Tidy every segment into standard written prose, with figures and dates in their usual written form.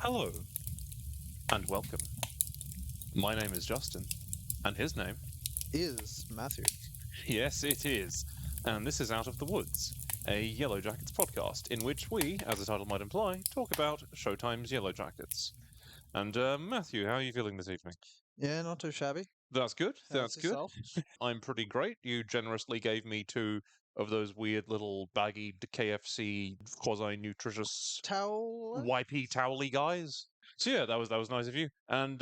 Hello, and welcome. My name is Justin, and his name? Is Matthew. Yes, it is. And this is Out of the Woods, a Yellowjackets podcast, in which we, as the title might imply, talk about Showtime's Yellowjackets. And Matthew, how are you feeling this evening? Yeah, not too shabby. That's good, How's that's good. yourself? I'm pretty great. You generously gave me two of those weird little baggy KFC quasi-nutritious Towel? wipey towely guys. So yeah, that was nice of you. And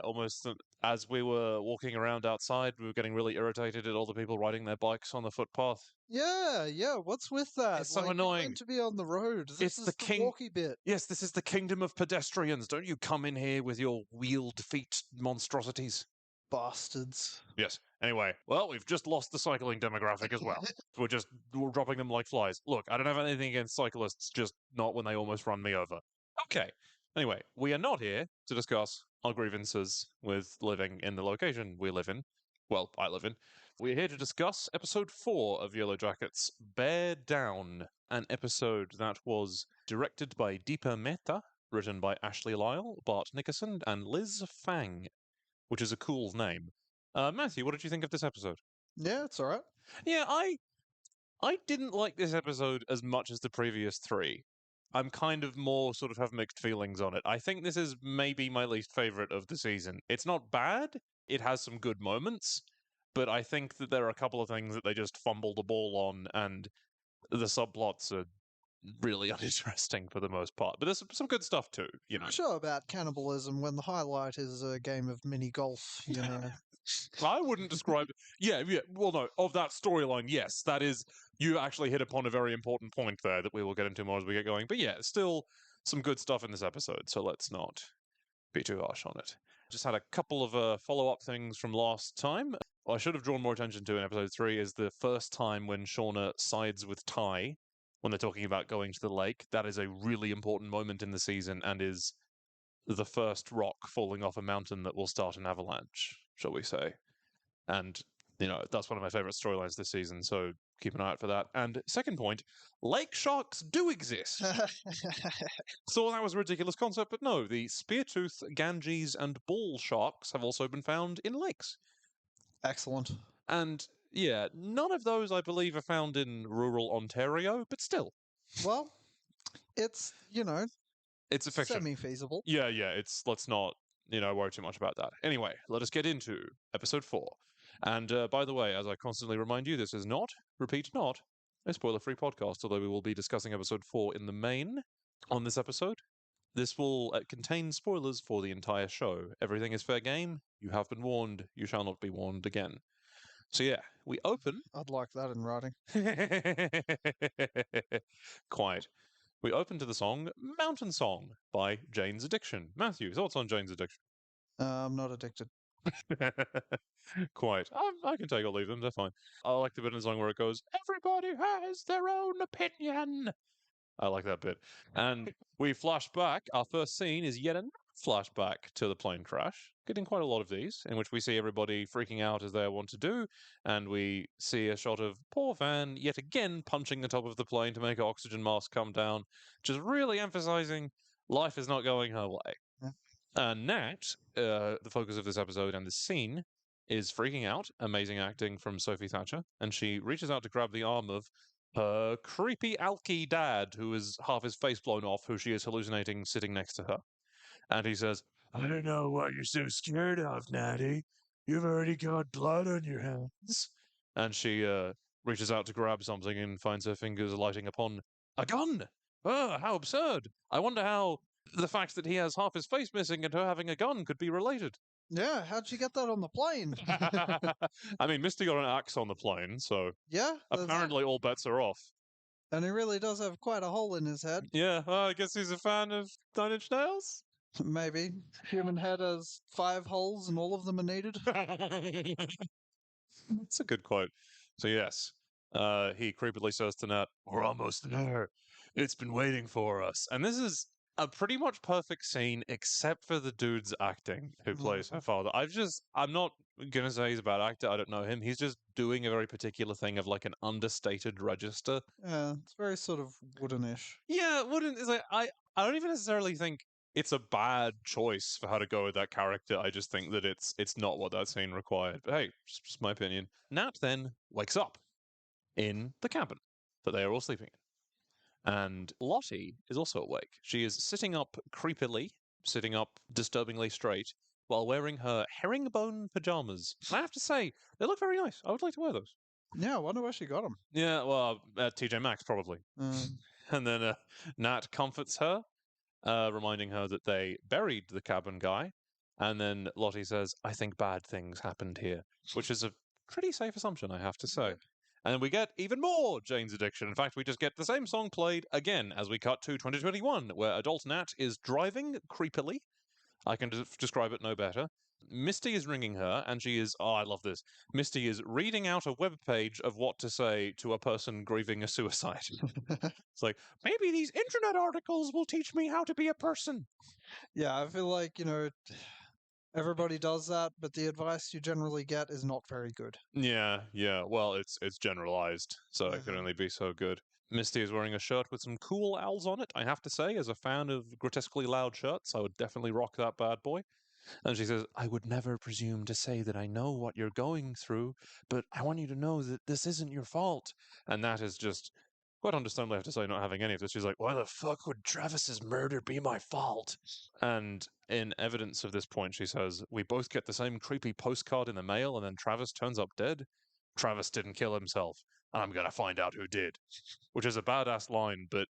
almost as we were walking around outside, we were getting really irritated at all the people riding their bikes on the footpath. Yeah, what's with that? It's so You're annoying. meant to be on the road. This It's is the the walkie bit. Yes, this is the kingdom of pedestrians. Don't you come in here with your wheeled feet monstrosities. Bastards. Yes. Anyway, well, we've just lost the cycling demographic as well. We're dropping them like flies. Look, I don't have anything against cyclists, just not when they almost run me over. Okay. Anyway, we are not here to discuss our grievances with living in the location we live in. Well, I live in. We're here to discuss episode 4 of Yellowjackets, Bear Down, an episode that was directed by Deepa Mehta, written by Ashley Lyle, Bart Nickerson, and Liz Fang, which is a cool name. Matthew, what did you think of this episode? Yeah, it's alright. Yeah, I didn't like this episode as much as the previous 3. I'm kind of more sort of have mixed feelings on it. I think this is maybe my least favorite of the season. It's not bad. It has some good moments, but I think that there are a couple of things that they just fumble the ball on, and the subplots are really uninteresting for the most part. But there's some good stuff too, you know. Show about cannibalism when the highlight is a game of mini golf, you know. I wouldn't describe it. Yeah. Well, no, of that storyline, yes, that is. You actually hit upon a very important point there that we will get into more as we get going. But yeah, still some good stuff in this episode, so let's not be too harsh on it. Just had a couple of follow-up things from last time. What I should have drawn more attention to in episode 3 is the first time when Shauna sides with Ty when they're talking about going to the lake. That is a really important moment in the season and is the first rock falling off a mountain that will start an avalanche, shall we say. And, that's one of my favorite storylines this season, so keep an eye out for that. And second point, lake sharks do exist. So that was a ridiculous concept, but no, the speartooth, Ganges, and bull sharks have also been found in lakes. Excellent. And, yeah, none of those, I believe, are found in rural Ontario, but still. Well, it's, It's a fiction. semi-feasible. Yeah, let's not, worry too much about that. Anyway, let us get into episode 4. And by the way, as I constantly remind you, this is not, repeat not, a spoiler-free podcast, although we will be discussing episode 4 in the main on this episode. This will contain spoilers for the entire show. Everything is fair game. You have been warned. You shall not be warned again. So yeah, we open. I'd like that in writing. Quite. We open to the song Mountain Song by Jane's Addiction. Matthew, thoughts on Jane's Addiction? I'm not addicted. Quite. I can take or leave them, they're fine. I like the bit in the song where it goes, everybody has their own opinion. I like that bit. And we flash back. Our first scene is yet another flashback to the plane crash. Getting quite a lot of these, in which we see everybody freaking out as they want to do, and we see a shot of poor Van yet again punching the top of the plane to make her oxygen mask come down, just really emphasizing life is not going her way. Yeah. Nat, the focus of this episode and this scene, is freaking out. Amazing acting from Sophie Thatcher, and she reaches out to grab the arm of her creepy alky dad, who is half his face blown off, who she is hallucinating sitting next to her. And he says, I don't know what you're so scared of, Natty. You've already got blood on your hands. And she reaches out to grab something and finds her fingers lighting upon a gun. Oh, how absurd. I wonder how the fact that he has half his face missing and her having a gun could be related. Yeah, how'd she get that on the plane? I mean, Misty got an axe on the plane, so Yeah, apparently all bets are off. and he really does have quite a hole in his head. Yeah, I guess he's a fan of Nine Inch Nails. Maybe. Human head has 5 holes and all of them are needed. That's a good quote. So yes, he creepily says to Nat, we're almost there. It's been waiting for us. And this is a pretty much perfect scene, except for the dude's acting who plays her father. I'm not going to say he's a bad actor. I don't know him. He's just doing a very particular thing of like an understated register. Yeah, it's very sort of woodenish. Yeah, wooden is like, I don't even necessarily think it's a bad choice for how to go with that character. I just think that it's not what that scene required. But hey, it's just my opinion. Nat then wakes up in the cabin that they are all sleeping in. And Lottie is also awake. She is sitting up creepily, sitting up disturbingly straight, while wearing her herringbone pajamas. And I have to say, they look very nice. I would like to wear those. Yeah, I wonder where she got them. Yeah, well, TJ Maxx probably. And then Nat comforts her, reminding her that they buried the cabin guy. And then Lottie says, I think bad things happened here, which is a pretty safe assumption, I have to say. And then we get even more Jane's Addiction. In fact, we just get the same song played again as we cut to 2021, where adult Nat is driving creepily. I can describe it no better. Misty is ringing her, and she is, oh, I love this. Misty is reading out a web page of what to say to a person grieving a suicide. It's like, maybe these internet articles will teach me how to be a person. Yeah, I feel like, everybody does that, but the advice you generally get is not very good. Yeah. Well, it's generalized, so it can Uh-huh. only be so good. Misty is wearing a shirt with some cool owls on it, I have to say. As a fan of grotesquely loud shirts, I would definitely rock that bad boy. And she says, I would never presume to say that I know what you're going through, but I want you to know that this isn't your fault. And that is just quite understandably, I have to say, not having any of this. She's like, why the fuck would Travis's murder be my fault? And in evidence of this point, she says, we both get the same creepy postcard in the mail, and then Travis turns up dead. Travis didn't kill himself, and I'm going to find out who did. Which is a badass line, but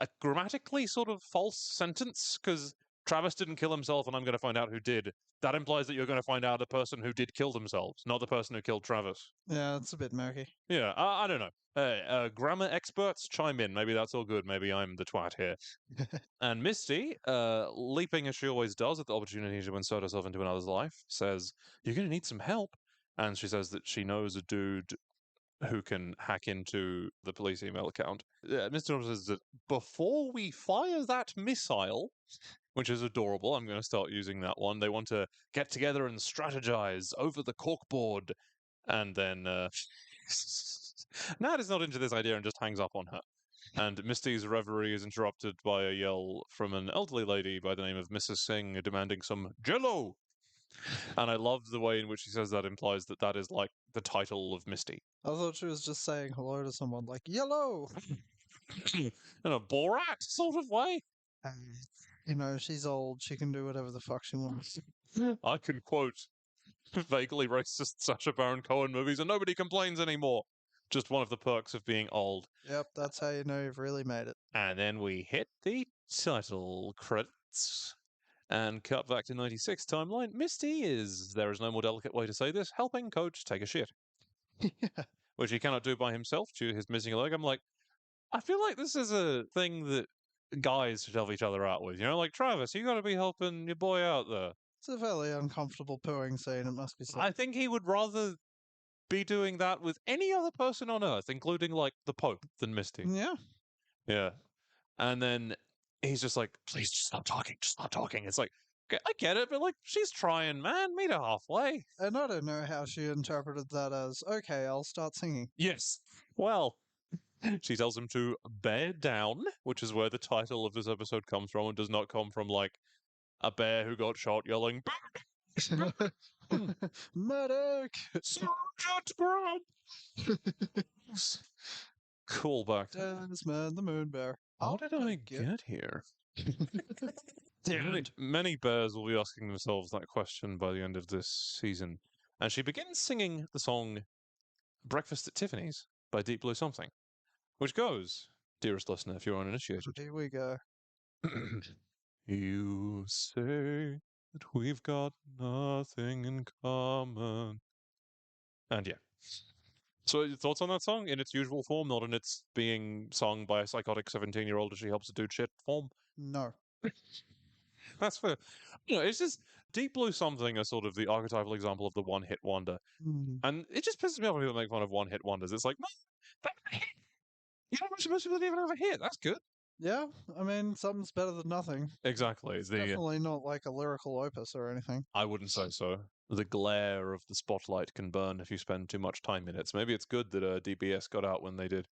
a grammatically sort of false sentence, because Travis didn't kill himself and I'm going to find out who did. That implies that you're going to find out the person who did kill themselves, not the person who killed Travis. Yeah, it's a bit murky. Yeah, I don't know. Grammar experts chime in. Maybe that's all good. Maybe I'm the twat here. And Misty, leaping as she always does at the opportunity to insert herself into another's life, says, you're going to need some help. And she says that she knows a dude who can hack into the police email account. Mr. Norton says that before we fire that missile, which is adorable, I'm going to start using that one. They want to get together and strategize over the corkboard. And then Nat is not into this idea and just hangs up on her. And Misty's reverie is interrupted by a yell from an elderly lady by the name of Mrs. Singh demanding some jello. And I love the way in which she says that implies that that is like the title of Misty. I thought she was just saying hello to someone, like, yellow! In a Borat sort of way. She's old. She can do whatever the fuck she wants. I can quote vaguely racist Sacha Baron Cohen movies and nobody complains anymore. Just one of the perks of being old. Yep, that's how you know you've really made it. And then we hit the title credits and cut back to 96 timeline. Misty is, there is no more delicate way to say this, helping Coach take a shit. Yeah. Which he cannot do by himself due to his missing a leg. I'm like, I feel like this is a thing that guys should help each other out with. Like, Travis, you got to be helping your boy out there. It's a fairly uncomfortable pooing scene, it must be said. I think he would rather be doing that with any other person on Earth, including, like, the Pope, than Misty. Yeah. Yeah. And then he's just like, please just stop talking. Just stop talking. It's like, okay, I get it, but, like, she's trying, man. Meet her halfway. And I don't know how she interpreted that as, okay, I'll start singing. Yes. Well, she tells him to bear down, which is where the title of this episode comes from and does not come from, like, a bear who got shot yelling, Medic! Sergeant Grub! Cool back there. Desmond the Moon Bear. How did I get here? Many bears will be asking themselves that question by the end of this season. And she begins singing the song Breakfast at Tiffany's by Deep Blue Something, which goes, dearest listener, if you're uninitiated. Here we go. You say that we've got nothing in common. And yeah. So your thoughts on that song in its usual form, not in its being sung by a psychotic 17-year-old as she helps a dude shit form? No. That's fair. It's just Deep Blue Something is sort of the archetypal example of the one-hit wonder. And it just pisses me off when people make fun of one-hit wonders. It's like, no, that's a hit. Most people don't even have a hit. That's good. Yeah, I mean, something's better than nothing. Exactly. Definitely not like a lyrical opus or anything. I wouldn't say so. The glare of the spotlight can burn if you spend too much time in it. So maybe it's good that DBS got out when they did.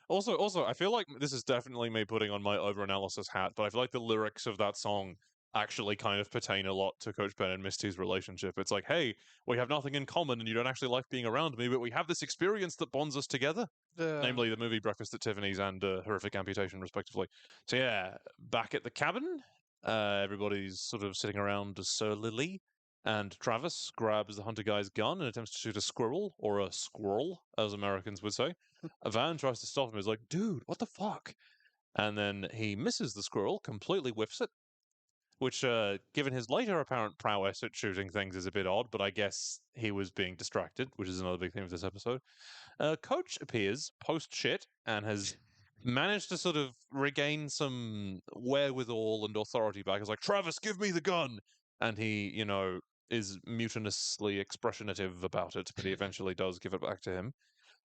Also, I feel like this is definitely me putting on my overanalysis hat, but I feel like the lyrics of that song actually kind of pertain a lot to Coach Ben and Misty's relationship. It's like, hey, we have nothing in common and you don't actually like being around me, but we have this experience that bonds us together. Yeah. Namely the movie Breakfast at Tiffany's and Horrific Amputation, respectively. So yeah, back at the cabin, everybody's sort of sitting around surlily, and Travis grabs the hunter guy's gun and attempts to shoot a squirrel, or a squirrel, as Americans would say. Van tries to stop him. He's like, dude, what the fuck? And then he misses the squirrel, completely whiffs it, which, given his later apparent prowess at shooting things, is a bit odd, but I guess he was being distracted, which is another big theme of this episode. Coach appears post shit and has managed to sort of regain some wherewithal and authority back. He's like, Travis, give me the gun! And he, is mutinously expressionative about it, but he eventually does give it back to him.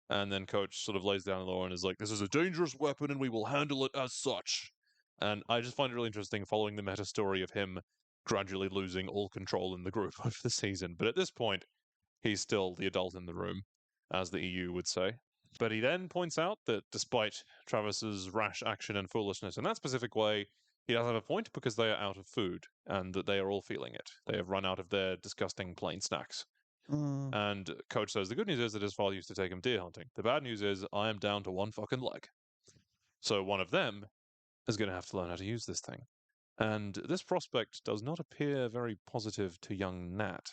And then Coach sort of lays down the law and is like, this is a dangerous weapon and we will handle it as such. And I just find it really interesting following the meta story of him gradually losing all control in the group over the season. But at this point, he's still the adult in the room, as the EU would say. But he then points out that despite Travis's rash action and foolishness in that specific way, he does have a point because they are out of food and that they are all feeling it. They have run out of their disgusting plain snacks. Mm. And Coach says the good news is that his father used to take him deer hunting. The bad news is I am down to one fucking leg. So one of them is going to have to learn how to use this thing. And this prospect does not appear very positive to young Nat.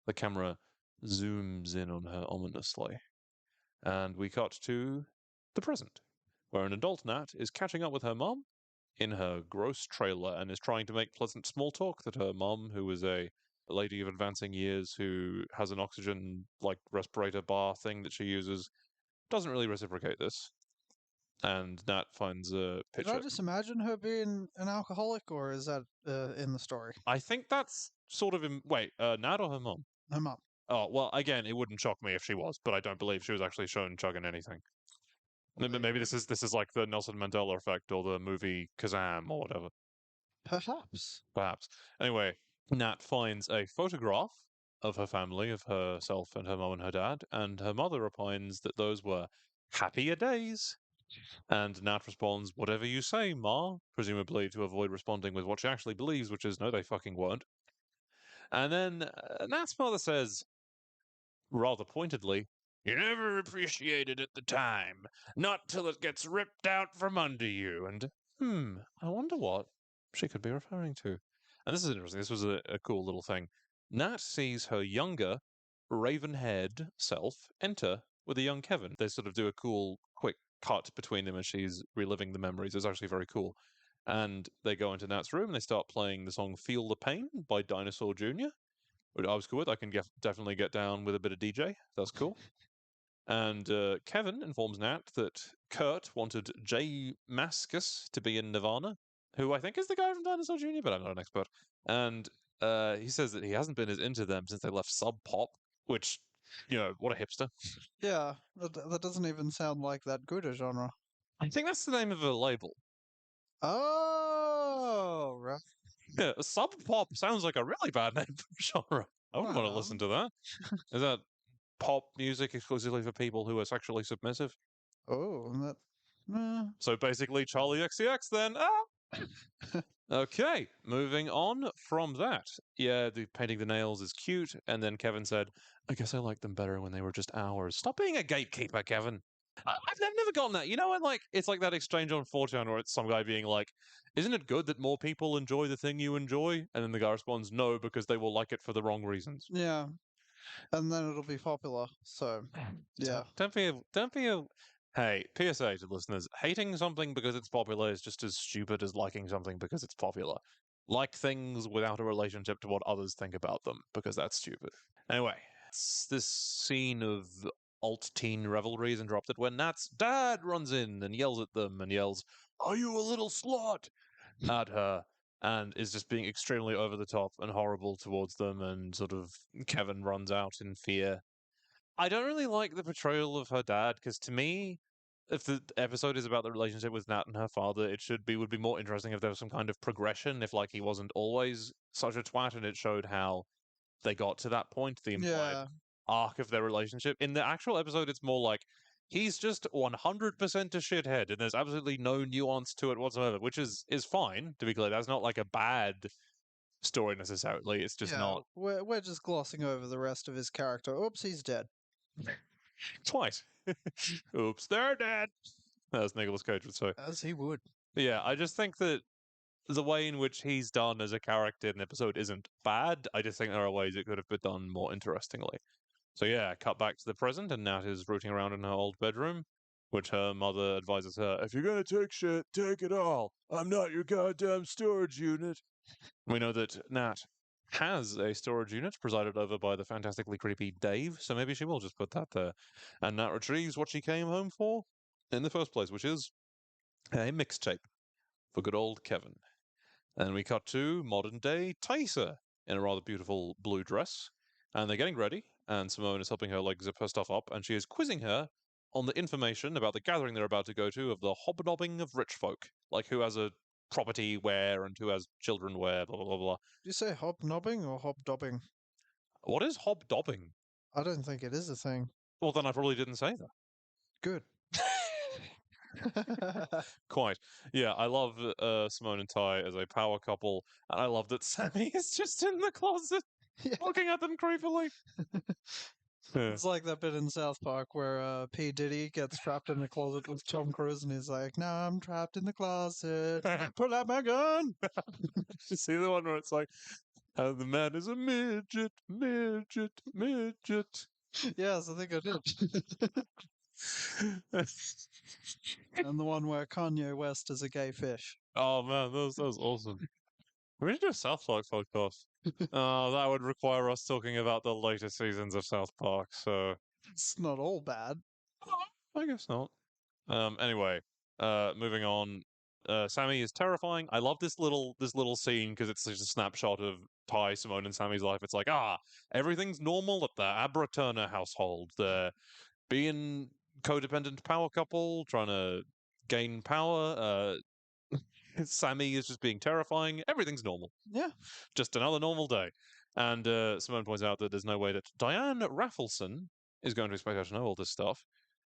The camera zooms in on her ominously. And we cut to the present, where an adult Nat is catching up with her mom in her gross trailer and is trying to make pleasant small talk that her mom, who is a lady of advancing years who has an oxygen like respirator bar thing that she uses, doesn't really reciprocate this. And Nat finds a Did I picture. just imagine her being an alcoholic, or is that in the story? I think that's sort of wait, Nat or her mom? Her mum. Oh well, again, it wouldn't shock me if she was, but I don't believe she was actually shown chugging anything. Maybe this is like the Nelson Mandela effect or the movie Kazam or whatever. Perhaps. Perhaps. Anyway, Nat finds a photograph of her family, of herself and her mom and her dad, and her mother opines that those were happier days. And Nat responds, whatever you say, Ma, presumably to avoid responding with what she actually believes, which is no, they fucking weren't. And then Nat's mother says, rather pointedly, you never appreciate it at the time, not till it gets ripped out from under you. And, I wonder what she could be referring to. And this is interesting. This was a cool little thing. Nat sees her younger, raven-haired self enter with a young Kevin. They sort of do a cool, quick cut between them as she's reliving the memories. It's actually very cool. And they go into Nat's room and they start playing the song Feel the Pain by Dinosaur Jr., which I was cool with. I can definitely get down with a bit of DJ. That's cool. And Kevin informs Nat that Kurt wanted Jay Maskus to be in Nirvana, who I think is the guy from Dinosaur Jr., but I'm not an expert. And he says that he hasn't been as into them since they left Sub Pop, which, what a hipster. Yeah, that doesn't even sound like that good a genre. I think that's the name of a label. Oh, right. Yeah, Sub Pop sounds like a really bad name for a genre. I wouldn't want to listen to that. Is that pop music exclusively for people who are sexually submissive? Oh, that. So basically Charlie XCX then. Okay, moving on from that. Yeah, the painting the nails is cute, and then Kevin said, I guess I liked them better when they were just ours. Stop being a gatekeeper, Kevin. I've never gotten that. And like it's like that exchange on 4chan where it's some guy being like, isn't it good that more people enjoy the thing you enjoy? And then the guy responds, no, because they will like it for the wrong reasons. Yeah, and then it'll be popular. So, yeah. Don't be a. Hey, PSA to listeners: hating something because it's popular is just as stupid as liking something because it's popular. Like things without a relationship to what others think about them, because that's stupid. Anyway, it's this scene of alt-teen revelry is interrupted when Nat's dad runs in and yells at them and yells, "Are you a little slut?" at her, and is just being extremely over the top and horrible towards them, and sort of Kevin runs out in fear. I don't really like the portrayal of her dad because to me, if the episode is about the relationship with Nat and her father, it would be more interesting if there was some kind of progression. If like he wasn't always such a twat, and it showed how they got to that point, the implied Yeah. arc of their relationship. In the actual episode, it's more like he's just 100% a shithead, and there's absolutely no nuance to it whatsoever, which is fine, to be clear. That's not like a bad story necessarily. It's just Yeah, not we're just glossing over the rest of his character. Oops, he's dead. twice. Oops, they're dead. As Nicolas Cage would say. As he would. But yeah, I just think that the way in which he's done as a character in the episode isn't bad. I just think there are ways it could have been done more interestingly. So yeah, cut back to the present, and Nat is rooting around in her old bedroom, which her mother advises her, if you're gonna take shit, take it all. I'm not your goddamn storage unit. We know that Nat has a storage unit presided over by the fantastically creepy Dave, so maybe she will just put that there. And Nat retrieves what she came home for in the first place, which is a mixtape for good old Kevin. And we cut to modern day Tysa in a rather beautiful blue dress. And they're getting ready, and Simone is helping her like zip her stuff up, and she is quizzing her on the information about the gathering they're about to go to of the hobnobbing of rich folk, like who has a property where and who has children where, blah blah blah blah. Did you say hobnobbing or hobdobbing? What is hobdobbing? I don't think it is a thing. Well, then I probably didn't say that. Good. Quite. Yeah, I love Simone and Ty as a power couple, and I love that Sammy is just in the closet Yeah. looking at them creepily. Yeah. It's like that bit in South Park where P. Diddy gets trapped in the closet with Tom Cruise and he's like, now I'm trapped in the closet. Pull out my gun. You see the one where it's like, the man is a midget, midget, midget. Yes, I think I did. And the one where Kanye West is a gay fish. Oh man, that was awesome. We should do a South Park podcast. That would require us talking about the later seasons of South Park, so It's not all bad. I guess not. Anyway, moving on. Sammy is terrifying. I love this little scene because it's just a snapshot of Ty, Simone, and Sammy's life. It's like, everything's normal at the Abra Turner household. They're being codependent power couple, trying to gain power. Sammy is just being terrifying. Everything's normal. Yeah. Just another normal day. And Simone points out that there's no way that Diane Raffleson is going to expect her to know all this stuff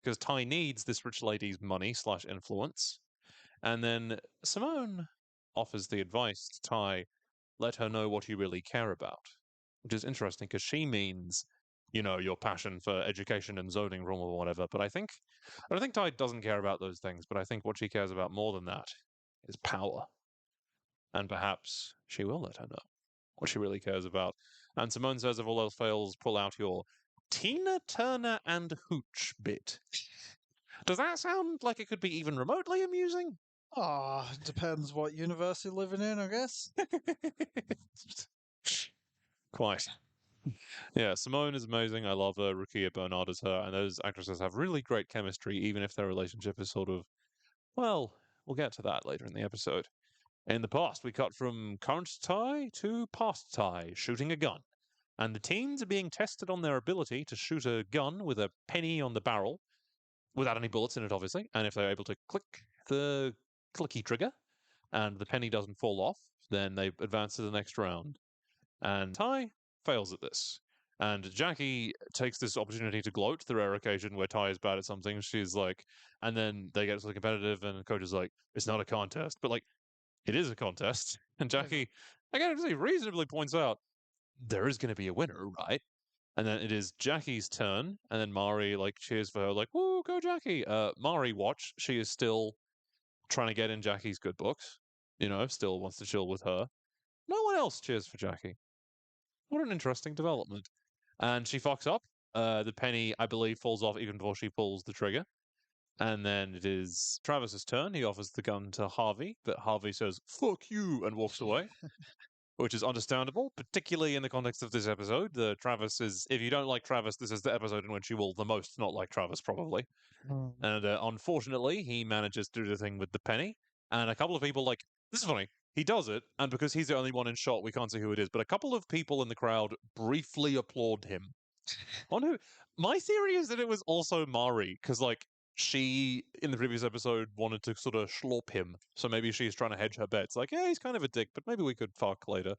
because Ty needs this rich lady's money / influence. And then Simone offers the advice to Ty, let her know what you really care about, which is interesting because she means, your passion for education and zoning rule or whatever. But I don't think Ty doesn't care about those things, but I think what she cares about more than that is power. And perhaps she will let her know what she really cares about. And Simone says, if all else fails, pull out your Tina Turner and Hooch bit. Does that sound like it could be even remotely amusing? Depends what universe you're living in, I guess. Quite. Yeah, Simone is amazing. I love her. Rukia Bernard is her. And those actresses have really great chemistry, even if their relationship is sort of, well, we'll get to that later in the episode. In the past, we cut from current Ty to past Ty shooting a gun. And the teens are being tested on their ability to shoot a gun with a penny on the barrel, without any bullets in it, obviously. And if they're able to click the clicky trigger and the penny doesn't fall off, then they advance to the next round. And Ty fails at this. And Jackie takes this opportunity to gloat. The rare occasion where Ty is bad at something, she's like, and then they get to the competitive, and the coach is like, it's not a contest. But like, it is a contest. And Jackie, again, reasonably points out, there is going to be a winner, right? And then it is Jackie's turn, and then Mari cheers for her, "Woo, go Jackie!" Mari, watch, she is still trying to get in Jackie's good books. Still wants to chill with her. No one else cheers for Jackie. What an interesting development. And she fucks up. The penny, I believe, falls off even before she pulls the trigger. And then it is Travis's turn. He offers the gun to Harvey, but Harvey says, "Fuck you," and walks away. Which is understandable, particularly in the context of this episode. Travis is, if you don't like Travis, this is the episode in which you will the most not like Travis, probably. And unfortunately, he manages to do the thing with the penny. And a couple of people, this is funny, he does it, and because he's the only one in shot, we can't see who it is, but a couple of people in the crowd briefly applaud him. My theory is that it was also Mari, because, she, in the previous episode, wanted to sort of schlop him. So maybe she's trying to hedge her bets. Yeah, he's kind of a dick, but maybe we could fuck later.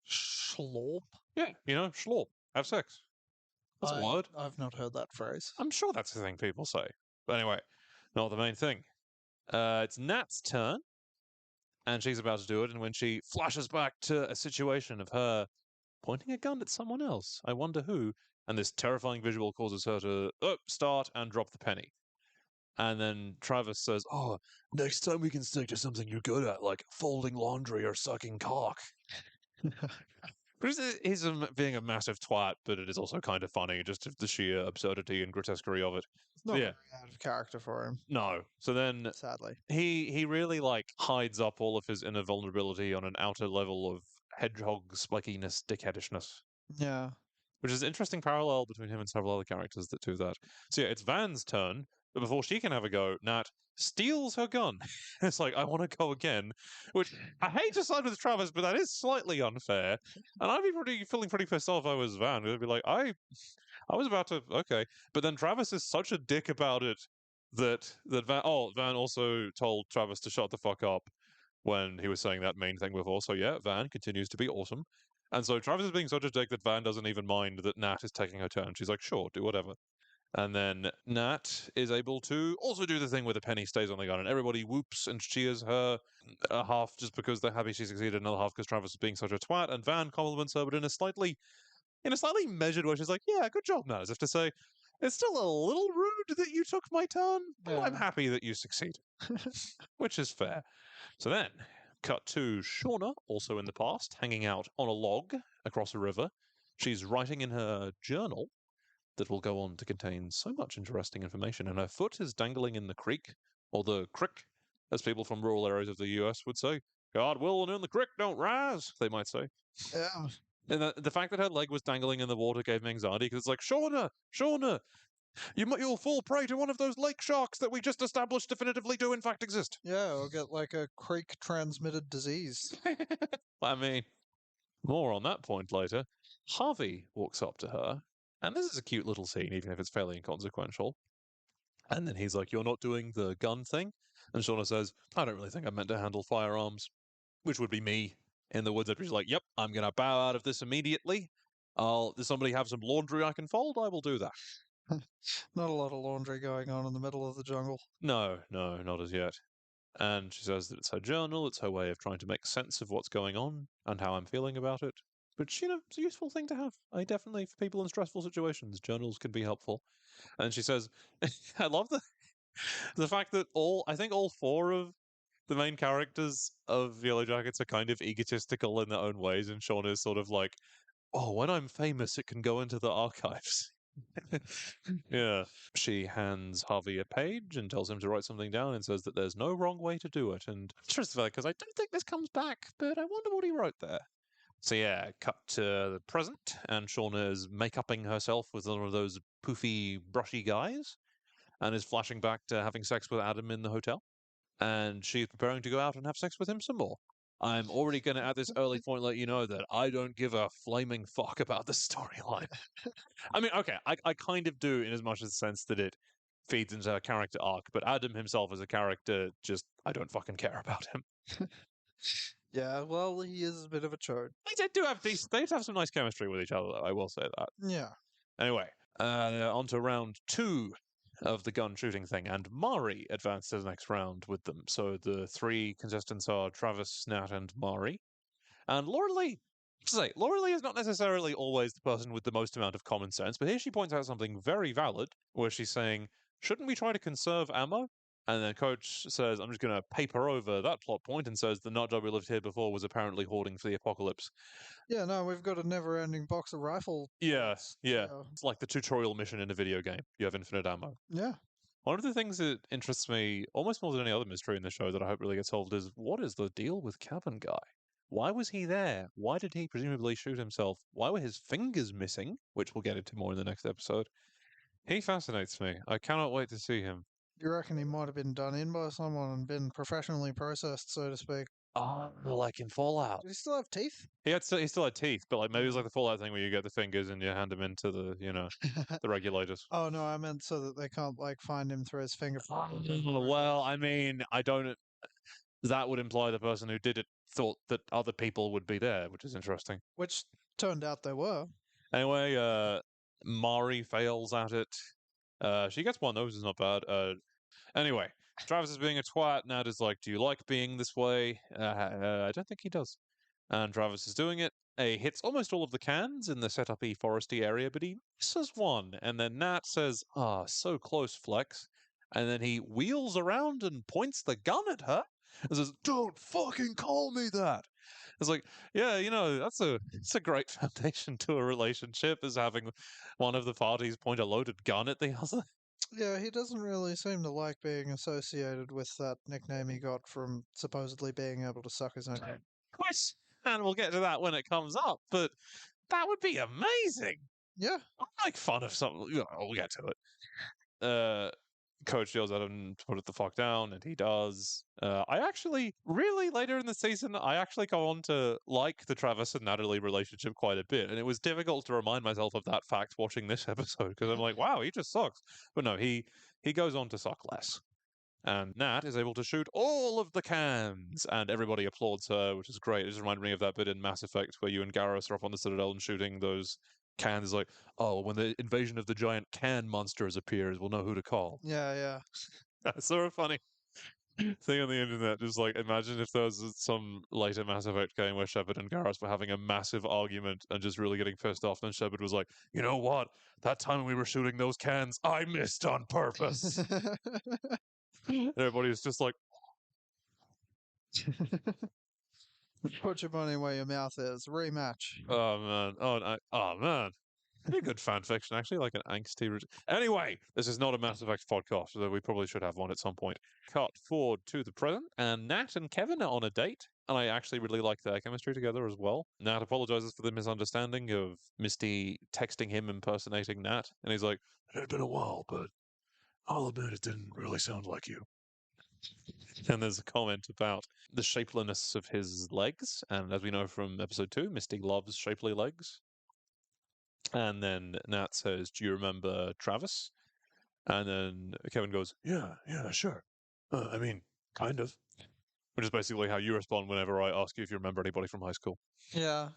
Schlop? Yeah, schlop. Have sex. That's a word. I've not heard that phrase. I'm sure that's the thing people say. But anyway, not the main thing. It's Nat's turn, and she's about to do it. And when she flashes back to a situation of her pointing a gun at someone else, I wonder who, and this terrifying visual causes her to start and drop the penny. And then Travis says, "Oh, next time we can stick to something you're good at, like folding laundry or sucking cock." But he's being a massive twat, but it is also kind of funny, just the sheer absurdity and grotesquerie of it. It's not Yeah, very out of character for him, no. So then sadly. he really like hides up all of his inner vulnerability on an outer level of hedgehog spikiness, dickheadishness, Yeah. which is an interesting parallel between him and several other characters that do that. So yeah, it's Van's turn, but before she can have a go, Nat steals her gun. It's like, I want to go again, which I hate to side with Travis, but that is slightly unfair. And I'd be feeling pretty pissed off if I was Van. I'd be like, I was about to, okay. But then Travis is such a dick about it that Van also told Travis to shut the fuck up when he was saying that main thing before. So yeah, Van continues to be awesome. And so Travis is being such a dick that Van doesn't even mind that Nat is taking her turn. She's like, sure, do whatever. And then Nat is able to also do the thing where the penny stays on the gun, and everybody whoops and cheers her, half just because they're happy she succeeded, another half because Travis is being such a twat. And Van compliments her, but in a slightly measured way. She's like, "Yeah, good job, Nat," as if to say, "It's still a little rude that you took my turn, but I'm Yeah. happy that you succeeded," which is fair. So then, cut to Shauna, also in the past, hanging out on a log across a river. She's writing in her journal that will go on to contain so much interesting information, and her foot is dangling in the creek, or the crick, as people from rural areas of the US would say. God willing, in the creek don't rise, they might say. Yeah. And the fact that her leg was dangling in the water gave me anxiety because it's like, Shauna, you'll fall prey to one of those lake sharks that we just established definitively do in fact exist. Yeah, or get like a creek transmitted disease. I mean, more on that point later. Harvey walks up to her, and this is a cute little scene, even if it's fairly inconsequential. And then he's like, "You're not doing the gun thing?" And Shauna says, "I don't really think I'm meant to handle firearms," which would be me in the woods. I'd be like, "Yep, I'm going to bow out of this immediately. Does somebody have some laundry I can fold? I will do that." Not a lot of laundry going on in the middle of the jungle. No, not as yet. And she says that it's her journal, it's her way of trying to make sense of what's going on and how I'm feeling about it. Which, it's a useful thing to have. I definitely, for people in stressful situations, journals can be helpful. And she says, I love the fact that I think all four of the main characters of Yellowjackets are kind of egotistical in their own ways, and Sean is sort of like, "Oh, when I'm famous, it can go into the archives." Yeah. She hands Harvey a page and tells him to write something down and says that there's no wrong way to do it. And interesting, because I don't think this comes back, but I wonder what he wrote there. So yeah, cut to the present, and Shauna is make-upping herself with one of those poofy, brushy guys, and is flashing back to having sex with Adam in the hotel. And she's preparing to go out and have sex with him some more. I'm already going to, at this early point, let you know that I don't give a flaming fuck about the storyline. I mean, okay, I kind of do in as much as the sense that it feeds into a character arc, but Adam himself as a character, just, I don't fucking care about him. Yeah, well, he is a bit of a chode. They do have some nice chemistry with each other, though, I will say that. Yeah. Anyway, on to round 2 of the gun shooting thing, and Mari advanced to the next round with them. So the 3 contestants are Travis, Nat, and Mari. And Laura Lee, Laura Lee is not necessarily always the person with the most amount of common sense, but here she points out something very valid, where she's saying, shouldn't we try to conserve ammo? And then Coach says, I'm just going to paper over that plot point and says the nut job we lived here before was apparently hoarding for the apocalypse. Yeah, no, we've got a never-ending box of rifle. Yeah. So, It's like the tutorial mission in a video game. You have infinite ammo. yeah. One of the things that interests me almost more than any other mystery in the show that I hope really gets solved is what is the deal with Cabin Guy? Why was he there? Why did he presumably shoot himself? Why were his fingers missing? Which we'll get into more in the next episode. He fascinates me. I cannot wait to see him. You reckon he might have been done in by someone and been professionally processed, so to speak? Oh, like in Fallout. Did he still have teeth? He still had teeth, but like maybe it was like the Fallout thing where you get the fingers and you hand them into the the regulators. Oh no, I meant so that they can't like find him through his fingerprints. Well, I mean, I don't. That would imply the person who did it thought that other people would be there, which is interesting. Which turned out they were. Anyway, Mari fails at it. She gets one, though, which is not bad. Anyway, Travis is being a twat. Nat is like, do you like being this way? I don't think he does. And Travis is doing it. He hits almost all of the cans in the set-up-y foresty area, but he misses one. And then Nat says, so close, Flex. And then he wheels around and points the gun at her and says, don't fucking call me that. It's like, yeah, it's a great foundation to a relationship, is having one of the parties point a loaded gun at the other. Yeah, he doesn't really seem to like being associated with that nickname he got from supposedly being able to suck his own dick. Quiz, and we'll get to that when it comes up, but that would be amazing. Yeah. I make fun of something. We'll get to it. Coach yells at him to put it the fuck down, and he does. I actually, really later in the season, I actually go on to like the Travis and Natalie relationship quite a bit, and it was difficult to remind myself of that fact watching this episode because I'm like, wow, he just sucks. But no, he goes on to suck less. And Nat is able to shoot all of the cans, and everybody applauds her, which is great. It just reminded me of that bit in Mass Effect where you and Garrus are up on the Citadel and shooting those cans. Like, oh, when the invasion of the giant can monsters appears, we'll know who to call. Yeah, yeah. That's sort of funny thing on the internet. Just like, imagine if there was some later Mass Effect game where Shepard and Garrus were having a massive argument and just really getting pissed off. And Shepard was like, you know what? That time we were shooting those cans, I missed on purpose. And everybody's just like, Put your money where your mouth is. Rematch. oh man, oh man. Pretty good fan fiction, actually, like an angsty. Anyway, this is not a Mass Effect podcast, so we probably should have one at some point. Cut forward to the present, and Nat and Kevin are on a date, and I actually really like their chemistry together as well. Nat apologizes for the misunderstanding of Misty texting him impersonating Nat, and he's like, it had been a while, but I'll admit it didn't really sound like you. And there's a comment about the shapeliness of his legs, and as we know from episode 2, Misty loves shapely legs. And then Nat says, do you remember Travis? And then Kevin goes, yeah, sure. I mean, kind of. Which is basically how you respond whenever I ask you if you remember anybody from high school. Yeah.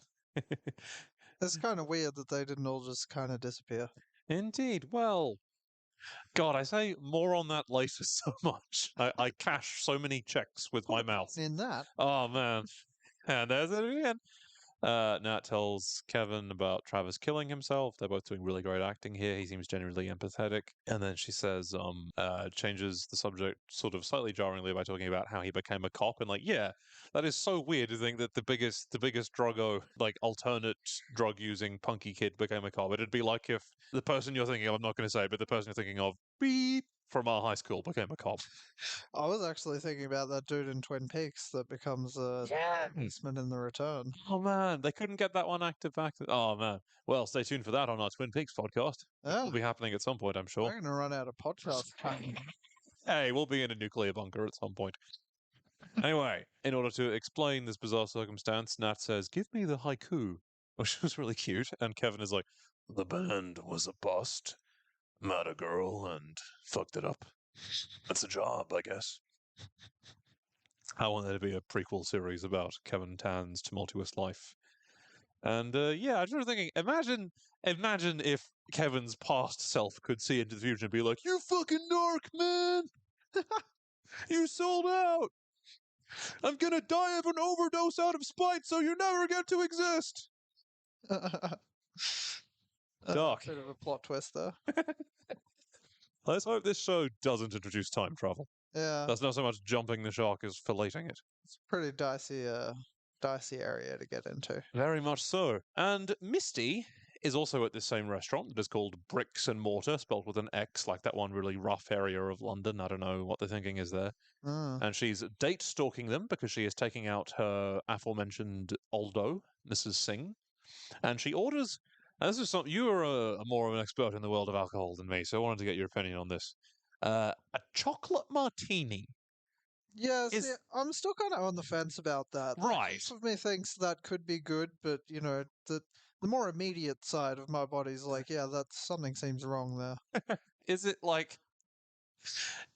It's kind of weird that they didn't all just kind of disappear. Indeed. Well, God, I say more on that later so much. I cash so many checks with my mouth. In that. Oh, man. And there's it again. Nat tells Kevin about Travis killing himself. They're both doing really great acting here. He seems genuinely empathetic. And then she says, changes the subject sort of slightly jarringly by talking about how he became a cop. And like, yeah, that is so weird to think that the biggest druggo, like alternate drug using punky kid became a cop. It'd be like if the person you're thinking of, I'm not going to say, but the person you're thinking of, beep, from our high school became a cop. I was actually thinking about that dude in Twin Peaks that becomes a policeman in The Return. Oh man, they couldn't get that one active back. Oh man. Well, stay tuned for that on our Twin Peaks podcast. Yeah. It'll be happening at some point, I'm sure. I'm going to run out of podcast time. Hey, we'll be in a nuclear bunker at some point. Anyway, in order to explain this bizarre circumstance, Nat says, give me the haiku, which was really cute. And Kevin is like, the band was a bust. Met a girl and fucked it up. That's a job, I guess. I want there to be a prequel series about Kevin Tan's tumultuous life. And yeah, I was just thinking, imagine if Kevin's past self could see into the future and be like, you fucking narc, man! You sold out! I'm gonna die of an overdose out of spite so you never get to exist! Dark. Bit of a plot twist there. Let's hope this show doesn't introduce time travel. Yeah. That's not so much jumping the shark as filleting it. It's a pretty dicey area to get into. Very much so. And Misty is also at this same restaurant that is called Bricks and Mortar, spelled with an X, like that one really rough area of London. I don't know what the thinking is there. And she's date stalking them because she is taking out her aforementioned Aldo, Mrs. Singh. And she orders, and this is something, you are more of an expert in the world of alcohol than me, so I wanted to get your opinion on this. A chocolate martini. Yeah, see, I'm still kind of on the fence about that. Right. Part of me thinks that could be good, but, you know, the more immediate side of my body's like, yeah, that's something seems wrong there. Is it like,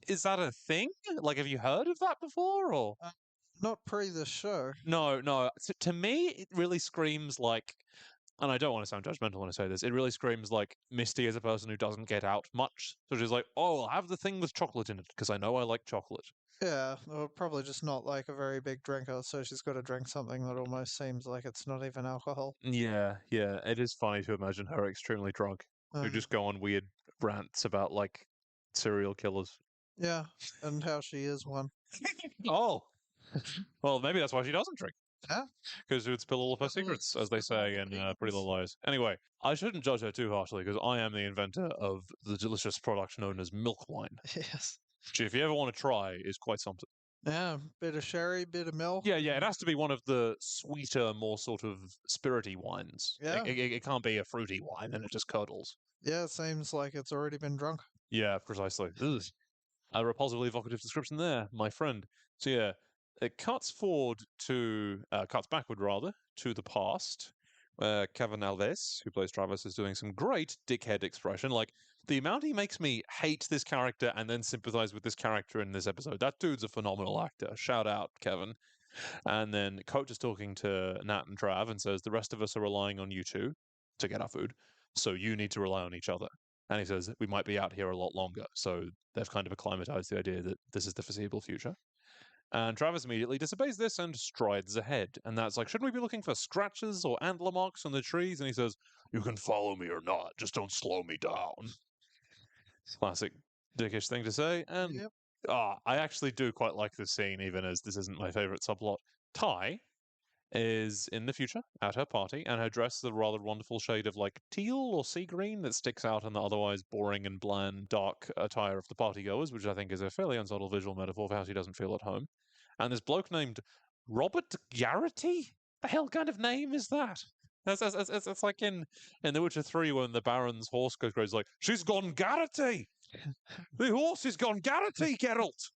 is that a thing? Like, have you heard of that before, or? Not pre this show. No. To me, it really screams like and I don't want to sound judgmental when I say this, it really screams like Misty is a person who doesn't get out much. So she's like, oh, I'll have the thing with chocolate in it because I know I like chocolate. Yeah, or probably just not like a very big drinker, so she's got to drink something that almost seems like it's not even alcohol. Yeah, yeah. It is funny to imagine her extremely drunk, who Um, just go on weird rants about like serial killers. yeah, and how she is one. Oh, well, maybe that's why she doesn't drink. Yeah, Because she would spill all of her secrets, as they say in Pretty Little Liars. Anyway, I shouldn't judge her too harshly because I am the inventor of the delicious product known as milk wine, yes. which, if you ever want to try, is quite something. Yeah, bit of sherry, bit of milk. Yeah, yeah, it has to be one of the sweeter, more sort of spirity wines. Yeah. It can't be a fruity wine, then it just curdles. Yeah, it seems like it's already been drunk. Yeah, precisely. Ugh. A repulsively evocative description there, my friend. So yeah, it cuts backward rather, to the past, where Kevin Alves, who plays Travis, is doing some great dickhead expression. Like, the amount he makes me hate this character and then sympathize with this character in this episode. That dude's a phenomenal actor. Shout out, Kevin. And then Coach is talking to Nat and Trav and says, the rest of us are relying on you two to get our food, so you need to rely on each other. And he says, we might be out here a lot longer. So they've kind of acclimatized the idea that this is the foreseeable future. And Travis immediately disobeys this and strides ahead. And that's like, shouldn't we be looking for scratches or antler marks on the trees? And he says, you can follow me or not, just don't slow me down. Classic dickish thing to say. And Yep. I actually do quite like this scene, even as this isn't my favorite subplot. Ty is in the future at her party, and her dress is a rather wonderful shade of like teal or sea green that sticks out in the otherwise boring and bland dark attire of the partygoers, which I think is a fairly unsubtle visual metaphor for how she doesn't feel at home. And this bloke named Robert Garrity? The hell kind of name is that? It's like in The Witcher 3 when the Baron's horse goes crazy, like, she's gone Garrity! The horse has gone Garrity, Geralt!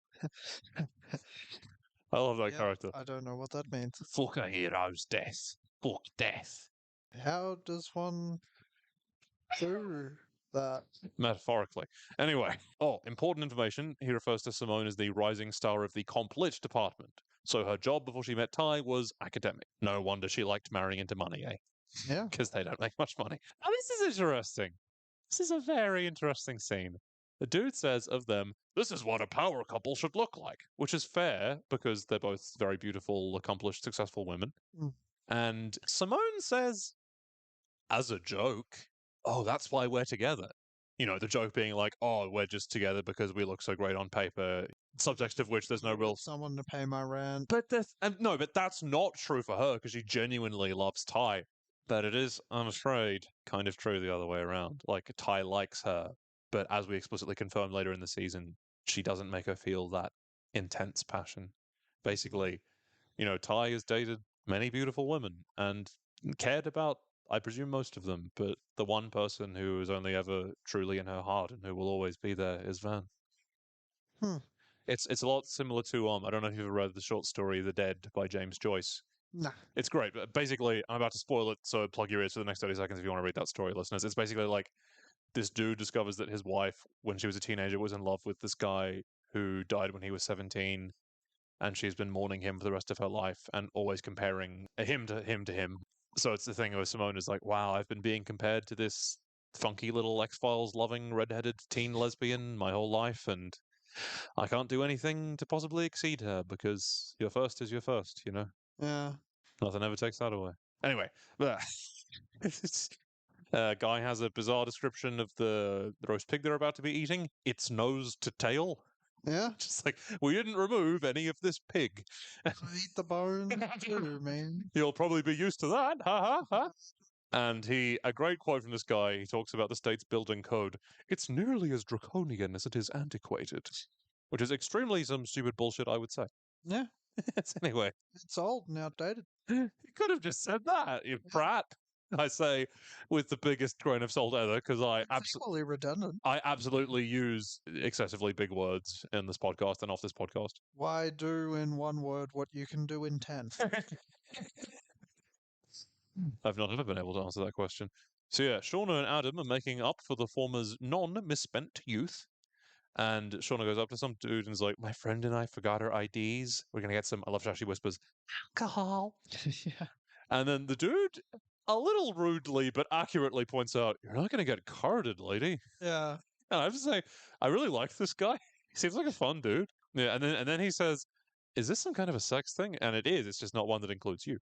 I love that Yeah, character. I don't know what that means. Fuck a hero's death. Fuck death. How does one do that? Metaphorically. Anyway, important information. He refers to Simone as the rising star of the comp lit department. So her job before she met Ty was academic. No wonder she liked marrying into money, eh? Yeah. Because they don't make much money. Now, this is interesting. This is a very interesting scene. The dude says of them, this is what a power couple should look like, which is fair because they're both very beautiful, accomplished, successful women. Mm. And Simone says, as a joke, oh, that's why we're together. You know, the joke being like, oh, we're just together because we look so great on paper, subject of which there's no real. Someone to pay my rent. But no, but that's not true for her because she genuinely loves Ty. But it is, I'm afraid, kind of true the other way around. Like, Ty likes her, but as we explicitly confirm later in the season, she doesn't make her feel that intense passion. Basically, you know, Ty has dated many beautiful women and cared about, I presume, most of them, but the one person who is only ever truly in her heart and who will always be there is Van. Hmm. It's a lot similar to I don't know if you've ever read the short story The Dead by James Joyce. Nah. It's great, but basically, I'm about to spoil it, so plug your ears for the next 30 seconds if you want to read that story, listeners. It's basically like this dude discovers that his wife, when she was a teenager, was in love with this guy who died when he was 17, and she's been mourning him for the rest of her life and always comparing him to him. So it's the thing where Simone is like, wow, I've been being compared to this funky little X-Files loving redheaded teen lesbian my whole life, and I can't do anything to possibly exceed her because your first is your first, you know? Yeah. Nothing ever takes that away. Anyway, Guy has a bizarre description of the roast pig they're about to be eating. Its nose to tail. Yeah. Just like, we didn't remove any of this pig. So eat the bone too, man. You'll probably be used to that. Ha ha ha. And a great quote from this guy, he talks about the state's building code. It's nearly as draconian as it is antiquated. Which is extremely some stupid bullshit, I would say. Yeah. Anyway. It's old and outdated. You could have just said that, you brat. I say with the biggest grain of salt ever, because Equally redundant. I absolutely use excessively big words in this podcast and off this podcast. Why do in one word what you can do in 10? I've not ever been able to answer that question. So yeah, Shauna and Adam are making up for the former's non-misspent youth. And Shauna goes up to some dude and is like, my friend and I forgot our IDs. We're going to get some, I love how she whispers, alcohol. Yeah. And then the dude, a little rudely but accurately points out, "You're not going to get carded, lady." Yeah. And I have to say, I really like this guy. He seems like a fun dude. Yeah, and then he says, "Is this some kind of a sex thing?" And it is. It's just not one that includes you.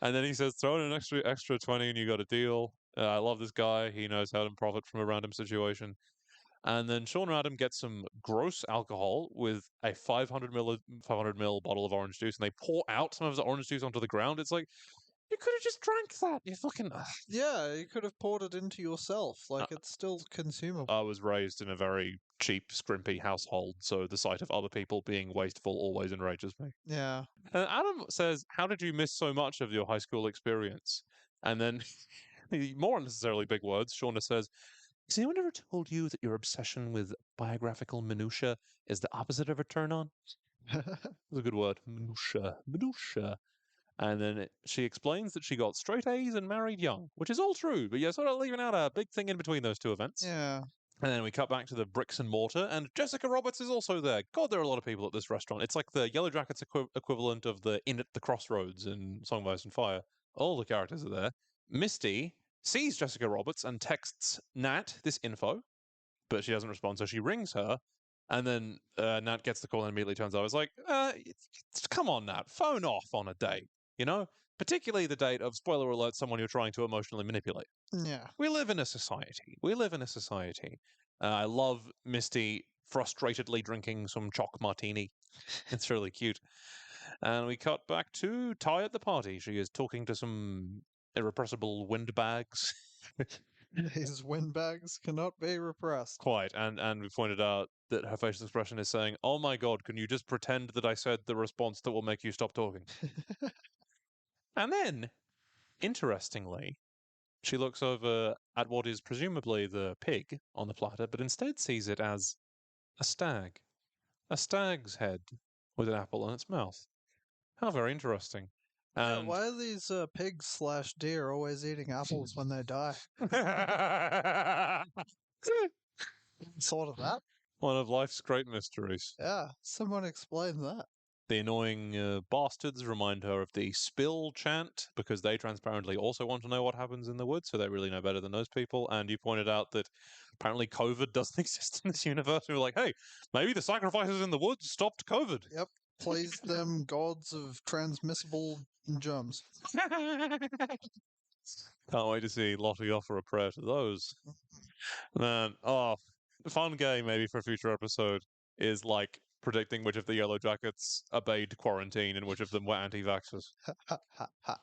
And then he says, "Throw in an extra 20 and you got a deal." I love this guy. He knows how to profit from a random situation. And then Sean and Adam get some gross alcohol with a 500 ml bottle of orange juice, and they pour out some of the orange juice onto the ground. It's like, you could have just drank that. You fucking. Yeah, you could have poured it into yourself. Like, it's still consumable. I was raised in a very cheap, scrimpy household, so the sight of other people being wasteful always enrages me. Yeah. And Adam says, "How did you miss so much of your high school experience?" And then, more unnecessarily big words, Shauna says, "Has anyone ever told you that your obsession with biographical minutiae is the opposite of a turn on?" That's a good word. Minutia. Minutia. And then she explains that she got straight A's and married young, which is all true, but you're sort of leaving out a big thing in between those two events. Yeah. And then we cut back to the bricks and mortar, and Jessica Roberts is also there. God, there are a lot of people at this restaurant. It's like the Yellowjackets equivalent of the Inn at the Crossroads in Song of Ice and Fire. All the characters are there. Misty sees Jessica Roberts and texts Nat this info, but she doesn't respond, so she rings her. And then Nat gets the call and immediately turns up. It's like, come on, Nat, phone off on a date, you know? Particularly the date of, spoiler alert, someone you're trying to emotionally manipulate. Yeah. We live in a society. We live in a society. I love Misty frustratedly drinking some chalk martini. It's really cute. And we cut back to Ty at the party. She is talking to some irrepressible windbags. These windbags cannot be repressed. Quite. And we pointed out that her facial expression is saying, "Oh my god, can you just pretend that I said the response that will make you stop talking?" And then, interestingly, she looks over at what is presumably the pig on the platter, but instead sees it as a stag. A stag's head with an apple in its mouth. How very interesting. Yeah, And why are these pigs/deer always eating apples when they die? Thought of that? one of life's great mysteries. Yeah, someone explain that. The annoying bastards remind her of the spill chant because they transparently also want to know what happens in the woods, so they really know better than those people. And you pointed out that apparently COVID doesn't exist in this universe. We were like, hey, maybe the sacrifices in the woods stopped COVID. Yep. Please them gods of transmissible germs. Can't wait to see Lottie offer a prayer to those. Man, fun game maybe for a future episode is like predicting which of the Yellowjackets obeyed quarantine and which of them were anti-vaxxers. Ha ha ha.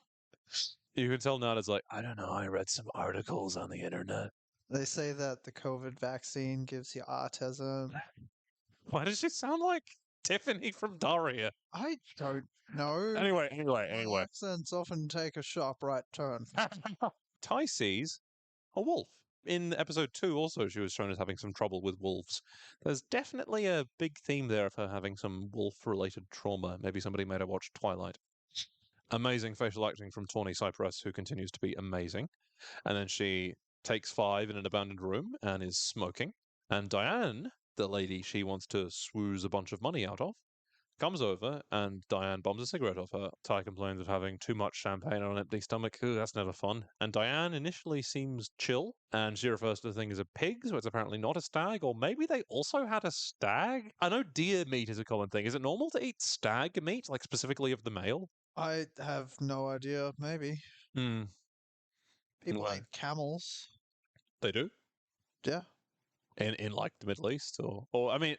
You can tell Nana's like, I don't know, I read some articles on the internet. They say that the COVID vaccine gives you autism. Why does she sound like Tiffany from Daria? I don't know. Anyway. Accents often take a sharp right turn. Ty sees a wolf. In episode 2 also she was shown as having some trouble with wolves. There's definitely a big theme there of her having some wolf-related trauma. Maybe somebody made her watch Twilight. Amazing facial acting from Tawny Cypress, who continues to be amazing. And then she takes 5 in an abandoned room and is smoking. And Diane, the lady she wants to swooze a bunch of money out of, comes over and Diane bombs a cigarette off her. Ty complains of having too much champagne on an empty stomach. Ooh, that's never fun. And Diane initially seems chill, and she refers to the thing as a pig, so it's apparently not a stag, or maybe they also had a stag? I know deer meat is a common thing. Is it normal to eat stag meat, like specifically of the male? I have no idea. Maybe. Hmm. People Well, eat camels. they do? Yeah. In like the Middle East, or I mean,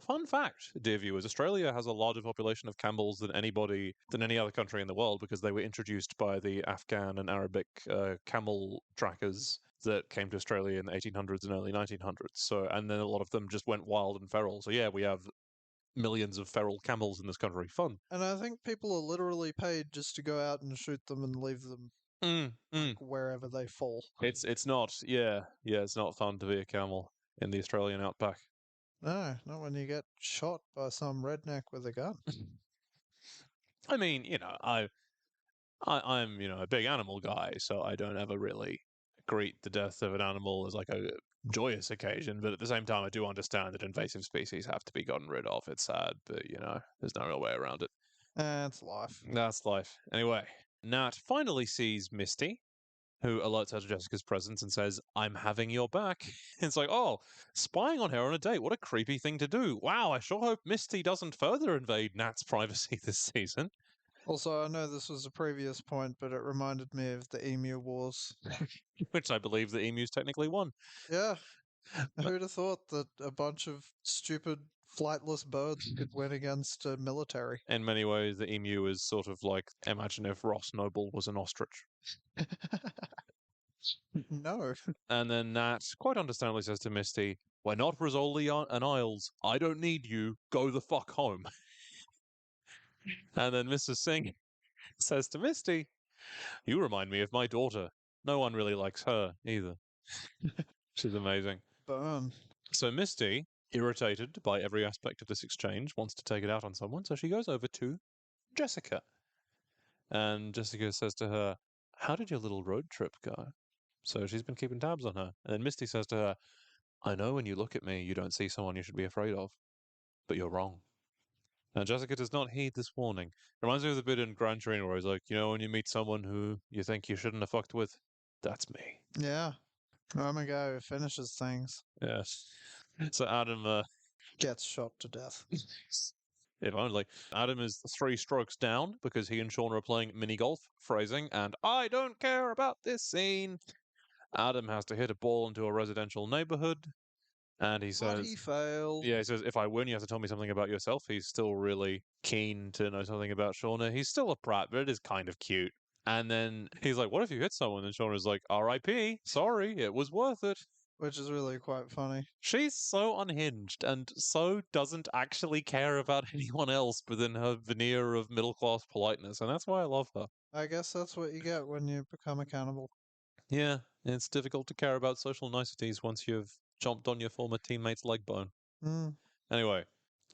fun fact, dear viewers, Australia has a larger population of camels than any other country in the world because they were introduced by the Afghan and Arabic camel trackers that came to Australia in the 1800s and early 1900s. So, and then a lot of them just went wild and feral. So yeah, we have millions of feral camels in this country. Fun. And I think people are literally paid just to go out and shoot them and leave them like wherever they fall. It's not, it's not fun to be a camel in the Australian outback. No, not when you get shot by some redneck with a gun. I mean, I'm a big animal guy, so I don't ever really greet the death of an animal as like a joyous occasion. But at the same time, I do understand that invasive species have to be gotten rid of. It's sad, but there's no real way around it. That's life. That's life. Anyway, Nat finally sees Misty, who alerts her to Jessica's presence and says, I'm having your back. It's like, oh, spying on her on a date. What a creepy thing to do. Wow, I sure hope Misty doesn't further invade Nat's privacy this season. Also, I know this was a previous point, but it reminded me of the Emu Wars. Which I believe the emus technically won. Yeah, who'd have thought that a bunch of stupid flightless birds could win against a military? In many ways, the emu is sort of like, imagine if Ross Noble was an ostrich. No. And then Nat quite understandably says to Misty, we're not Rizzoli and Isles. I don't need you. Go the fuck home. And then Mrs. Singh says to Misty, you remind me of my daughter. No one really likes her either. She's amazing. Burn. So Misty, irritated by every aspect of this exchange, wants to take it out on someone. So she goes over to Jessica. And Jessica says to her, how did your little road trip go? So she's been keeping tabs on her. And then Misty says to her, I know when you look at me, you don't see someone you should be afraid of, but you're wrong. Now, Jessica does not heed this warning. Reminds me of the bit in Gran Torino where he's like, you know, when you meet someone who you think you shouldn't have fucked with, that's me. Yeah. I'm a guy who finishes things. Yes. So Adam, Gets shot to death. if only. Adam is 3 strokes down because he and Sean are playing mini golf, phrasing, and I don't care about this scene. Adam has to hit a ball into a residential neighborhood, and he But he says, failed. yeah, he says, if I win, you have to tell me something about yourself. He's still really keen to know something about Shauna. He's still a brat, but it is kind of cute. And then he's like, what if you hit someone? And Shauna's like, R.I.P. Sorry, it was worth it. Which is really quite funny. She's so unhinged and so doesn't actually care about anyone else within her veneer of middle-class politeness. And that's why I love her. I guess that's what you get when you become accountable. Yeah, it's difficult to care about social niceties once you've chomped on your former teammate's leg bone. Mm. Anyway.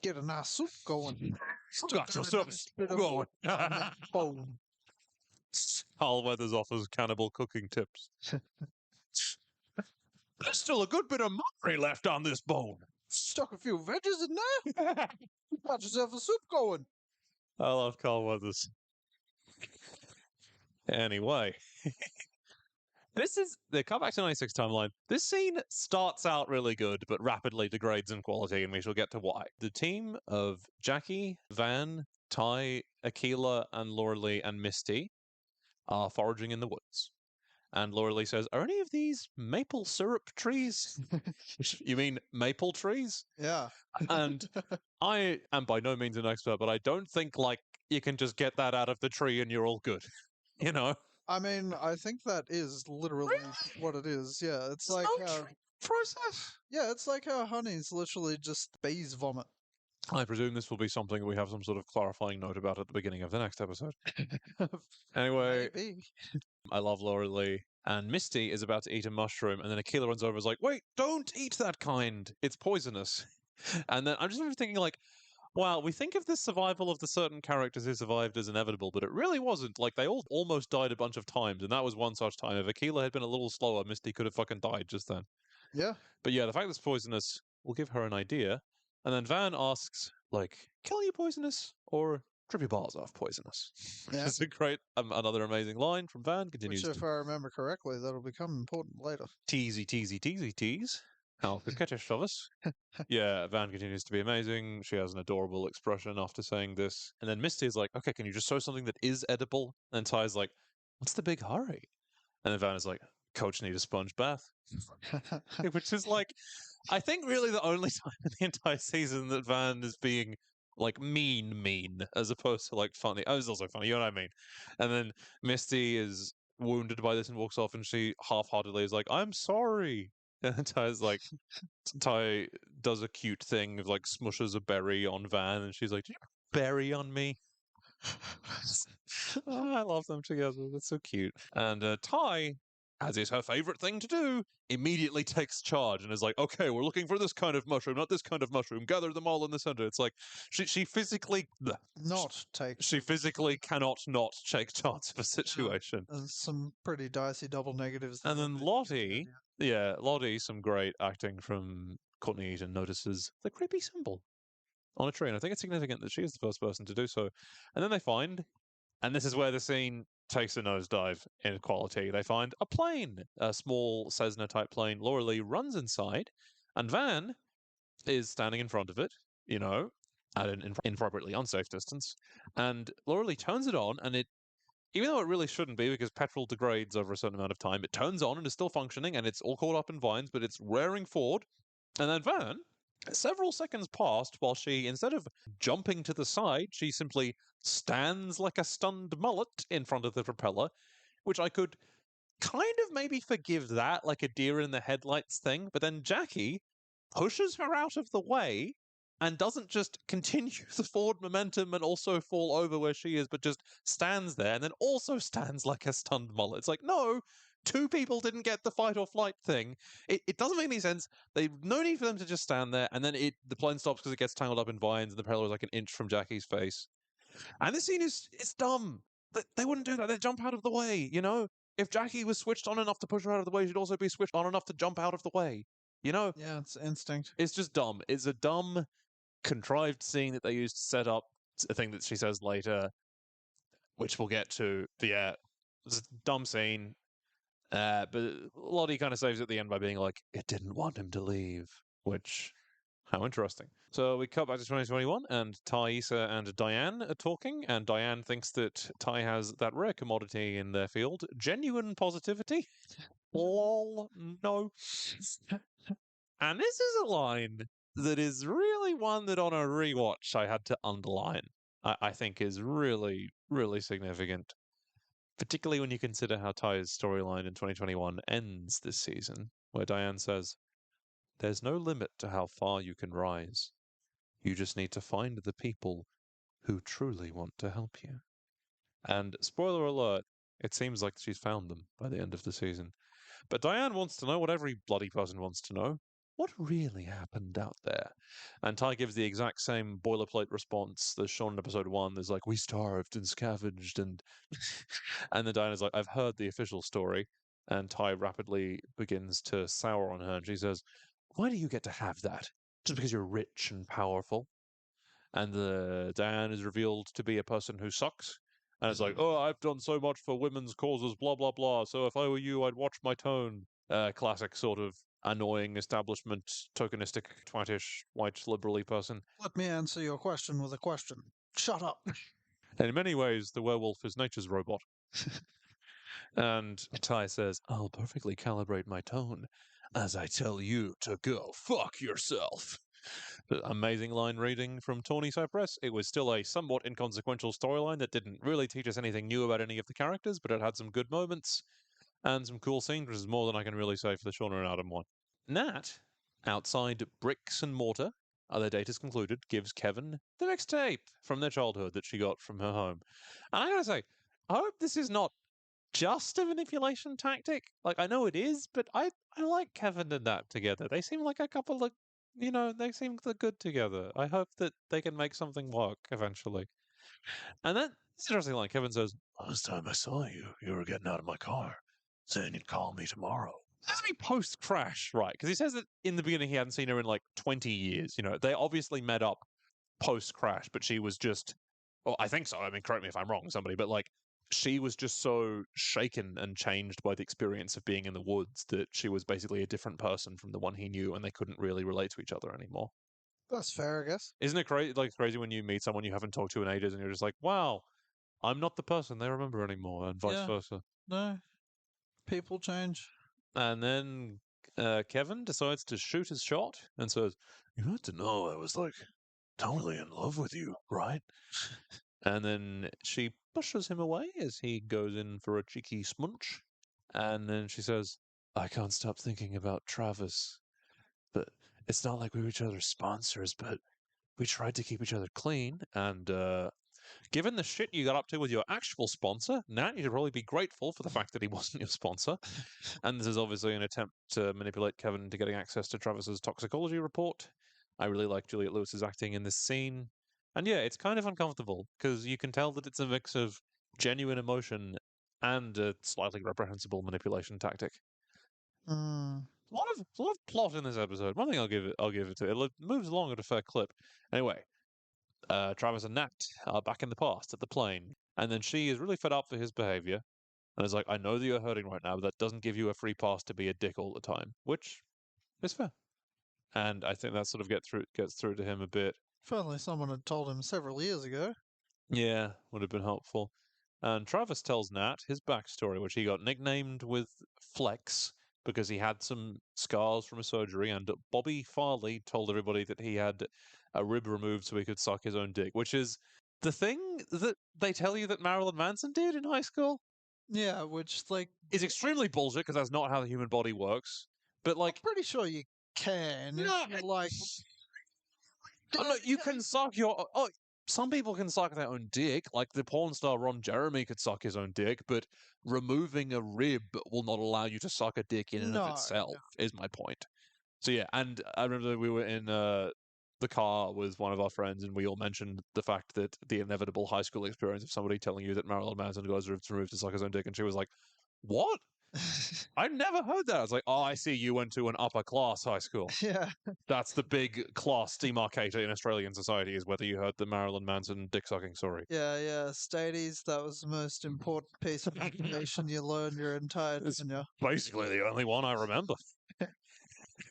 Get a nice soup going. Got yourself a soup going. Boom. Carl Weathers offers cannibal cooking tips. There's still a good bit of mockery left on this bone. Stuck a few veggies in there. Got yourself a soup going. I love Carl Weathers. Anyway. This is the Come Back to 96 timeline. This scene starts out really good, but rapidly degrades in quality, and we shall get to why. The team of Jackie, Van, Ty, Aquila, and Laura Lee and Misty are foraging in the woods. And Laura Lee says, are any of these maple syrup trees? You mean maple trees? Yeah. And I am by no means an expert, but I don't think, like, you can just get that out of the tree and you're all good. You know? I mean, I think that is literally what it is. Yeah, it's like how, process. yeah, it's like how honey's literally just bees vomit. I presume this will be something we have some sort of clarifying note about at the beginning of the next episode. Anyway, Maybe. I love Laura Lee. And Misty is about to eat a mushroom, and then Aquila runs over and is like, wait, don't eat that kind. It's poisonous. And then I'm just thinking, like, wow, we think of the survival of the certain characters who survived as inevitable, but it really wasn't. Like, they all almost died a bunch of times, and that was one such time. If Aquila had been a little slower, Misty could have fucking died just then. Yeah. But yeah, the fact that it's poisonous will give her an idea. And then Van asks, like, kill you poisonous or trip your balls off poisonous? Yeah. It's a great, another amazing line from Van. Continues Which, if to I remember correctly, that'll become important later. teasy, teasy, teasy, tease. How could catch a of us? Yeah, Van continues to be amazing. She has an adorable expression after saying this. And then Misty is like, okay, can you just show something that is edible? And Ty's like, what's the big hurry? And then Van is like, Coach need a sponge bath. Which is like, I think really the only time in the entire season that Van is being like mean, as opposed to like funny. Oh, it's also funny, you know what I mean? And then Misty is wounded by this and walks off, and she half-heartedly is like, I'm sorry. And Ty's like, Ty does a cute thing of like smushes a berry on Van, and she's like, did you put a berry on me? Oh, I love them together. That's so cute. And Ty, as is her favorite thing to do, immediately takes charge and is like, okay, we're looking for this kind of mushroom, not this kind of mushroom. Gather them all in the center. It's like she physically she physically cannot not take charge of a situation. There's some pretty dicey double negatives. And then Lottie, Lottie, some great acting from Courtney Eaton, notices the creepy symbol on a tree. And I think it's significant that she is the first person to do so. And then they find, and this is where the scene takes a nosedive in quality. They find a plane, a small Cessna-type plane. Laura Lee runs inside, and Van is standing in front of it, at an inappropriately unsafe distance. And Laura Lee turns it on, and even though it really shouldn't be because petrol degrades over a certain amount of time, it turns on and is still functioning, and it's all caught up in vines, but it's rearing forward. And then Van, several seconds passed while she, instead of jumping to the side, she simply stands like a stunned mullet in front of the propeller, which I could kind of maybe forgive that, like a deer in the headlights thing. But then Jackie pushes her out of the way and doesn't just continue the forward momentum and also fall over where she is, but just stands there and then also stands like a stunned mullet. It's like, no, two people didn't get the fight or flight thing. It doesn't make any sense. They've no need for them to just stand there, and then the plane stops because it gets tangled up in vines, and the propeller is like an inch from Jackie's face. And this scene is dumb. They wouldn't do that. They'd jump out of the way, If Jackie was switched on enough to push her out of the way, she'd also be switched on enough to jump out of the way. Yeah, it's instinct. It's just dumb. It's a dumb, contrived scene that they used to set up a thing that she says later, which we'll get to. But yeah, it's a dumb scene. But Lottie kind of saves it at the end by being like, it didn't want him to leave, which, how interesting. So we cut back to 2021, and Thaisa and Diane are talking, and Diane thinks that Ty has that rare commodity in their field, genuine positivity. Lol, no. And this is a line that is really one that on a rewatch I had to underline. I think is really, really significant. Particularly when you consider how Ty's storyline in 2021 ends this season, where Diane says, "There's no limit to how far you can rise. You just need to find the people who truly want to help you." And spoiler alert, it seems like she's found them by the end of the season. But Diane wants to know what every bloody person wants to know. What really happened out there? And Ty gives the exact same boilerplate response that's shown in episode 1. There's like, we starved and scavenged, and and then Diana's like, I've heard the official story. And Ty rapidly begins to sour on her, and she says, why do you get to have that? Just because you're rich and powerful? And Diane is revealed to be a person who sucks. And it's like, oh, I've done so much for women's causes, blah, blah, blah. So if I were you, I'd watch my tone. Classic sort of annoying establishment, tokenistic, twatish, white liberally person. Let me answer your question with a question. Shut up. And in many ways, the werewolf is nature's robot. And Ty says, I'll perfectly calibrate my tone as I tell you to go fuck yourself. Amazing line reading from Tawny Cypress. It was still a somewhat inconsequential storyline that didn't really teach us anything new about any of the characters, but it had some good moments and some cool scenes, which is more than I can really say for the Shauna and Adam one. Nat, outside Bricks and Mortar, their date is concluded, gives Kevin the mixtape from their childhood that she got from her home. And I gotta say, I hope this is not just a manipulation tactic. Like, I know it is, but I like Kevin and Nat together. They seem like a couple of, they seem good together. I hope that they can make something work eventually. And then, it's interesting, like Kevin says, last time I saw you, you were getting out of my car, saying you'd call me tomorrow. That's me post-crash, right? Because he says that in the beginning he hadn't seen her in like 20 years. They obviously met up post-crash, but she was just, well, I think so. I mean, correct me if I'm wrong, somebody, but like, she was just so shaken and changed by the experience of being in the woods that she was basically a different person from the one he knew, and they couldn't really relate to each other anymore. That's fair, I guess. Isn't it crazy when you meet someone you haven't talked to in ages and you're just like, wow, I'm not the person they remember anymore, and vice versa. No, people change. And then Kevin decides to shoot his shot and says, you had to know I was like totally in love with you, right? And then she pushes him away as he goes in for a cheeky smooch. And then she says, I can't stop thinking about Travis. But it's not like we were each other's sponsors, but we tried to keep each other clean. And given the shit you got up to with your actual sponsor, Nat, you should probably be grateful for the fact that he wasn't your sponsor. And this is obviously an attempt to manipulate Kevin into getting access to Travis's toxicology report. I really like Juliette Lewis's acting in this scene. And yeah, it's kind of uncomfortable because you can tell that it's a mix of genuine emotion and a slightly reprehensible manipulation tactic. A lot of plot in this episode. One thing I'll give it to. It moves along at a fair clip. Anyway, Travis and Nat are back in the past at the plane. And then she is really fed up for his behavior and is like, I know that you're hurting right now, but that doesn't give you a free pass to be a dick all the time, which is fair. And I think that sort of gets through to him a bit. If only someone had told him several years ago. Yeah, would have been helpful. And Travis tells Nat his backstory, which he got nicknamed with Flex because he had some scars from a surgery, and Bobby Farley told everybody that he had a rib removed so he could suck his own dick, which is the thing that they tell you that Marilyn Manson did in high school. Yeah, which, like, Is extremely bullshit because that's not how the human body works. But I'm like, pretty sure you can. no, Like, no, you can suck your. Oh, some people can suck their own dick. Like the porn star Ron Jeremy could suck his own dick, but removing a rib will not allow you to suck a dick in and of no, itself. no. Is my point. So yeah, and I remember that we were in the car with one of our friends, and we all mentioned the fact that the inevitable high school experience of somebody telling you that Marilyn Manson goes ribs removed to suck his own dick, and she was like, "What? I never heard that." I was like, "Oh, I see. You went to an upper class high school." Yeah, That's the big class demarcator in Australian society, is whether you heard the Marilyn Manson dick sucking story. yeah. Stadies, that was the most important piece of information you learned your entire It's tenure. basically the only one I remember.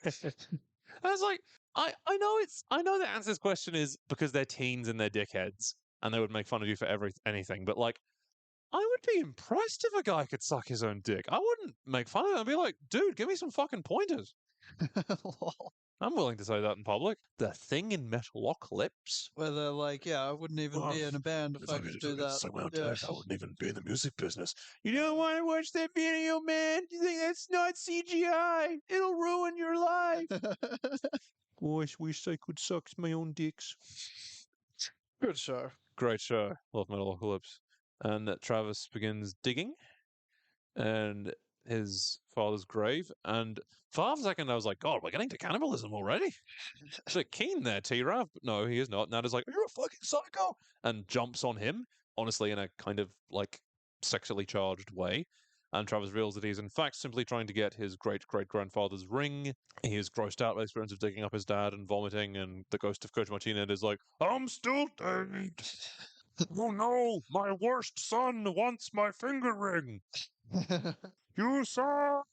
I was like, I know the answer to this question is because they're teens and they're dickheads and they would make fun of you for anything, but like I would be impressed if a guy could suck his own dick. I wouldn't make fun of it. I'd be like, dude, give me some fucking pointers. Lol. I'm willing to say that in public. The thing in Metalocalypse. Where they're like, yeah, I wouldn't even be in a band if I could do that. suck my own Yeah. dick, I wouldn't even be in the music business. You don't want to watch that video, man? You think that's not CGI? It'll ruin your life. Gosh, wish I could suck my own dicks. Good show. Great show. Love Metalocalypse. And that Travis begins digging and his father's grave. And for half a second, I was like, God, we're getting to cannibalism already. It's a bit keen there, T-Rav. But no, he is not. Nat is like, you're a fucking psycho. And jumps on him, honestly, in a kind of like sexually charged way. And Travis reveals that he's in fact simply trying to get his great-great-grandfather's ring. He is grossed out by the experience of digging up his dad and vomiting, and the ghost of Coach Martinez is like, I'm still dead. Oh no, my worst son wants my finger ring. You suck.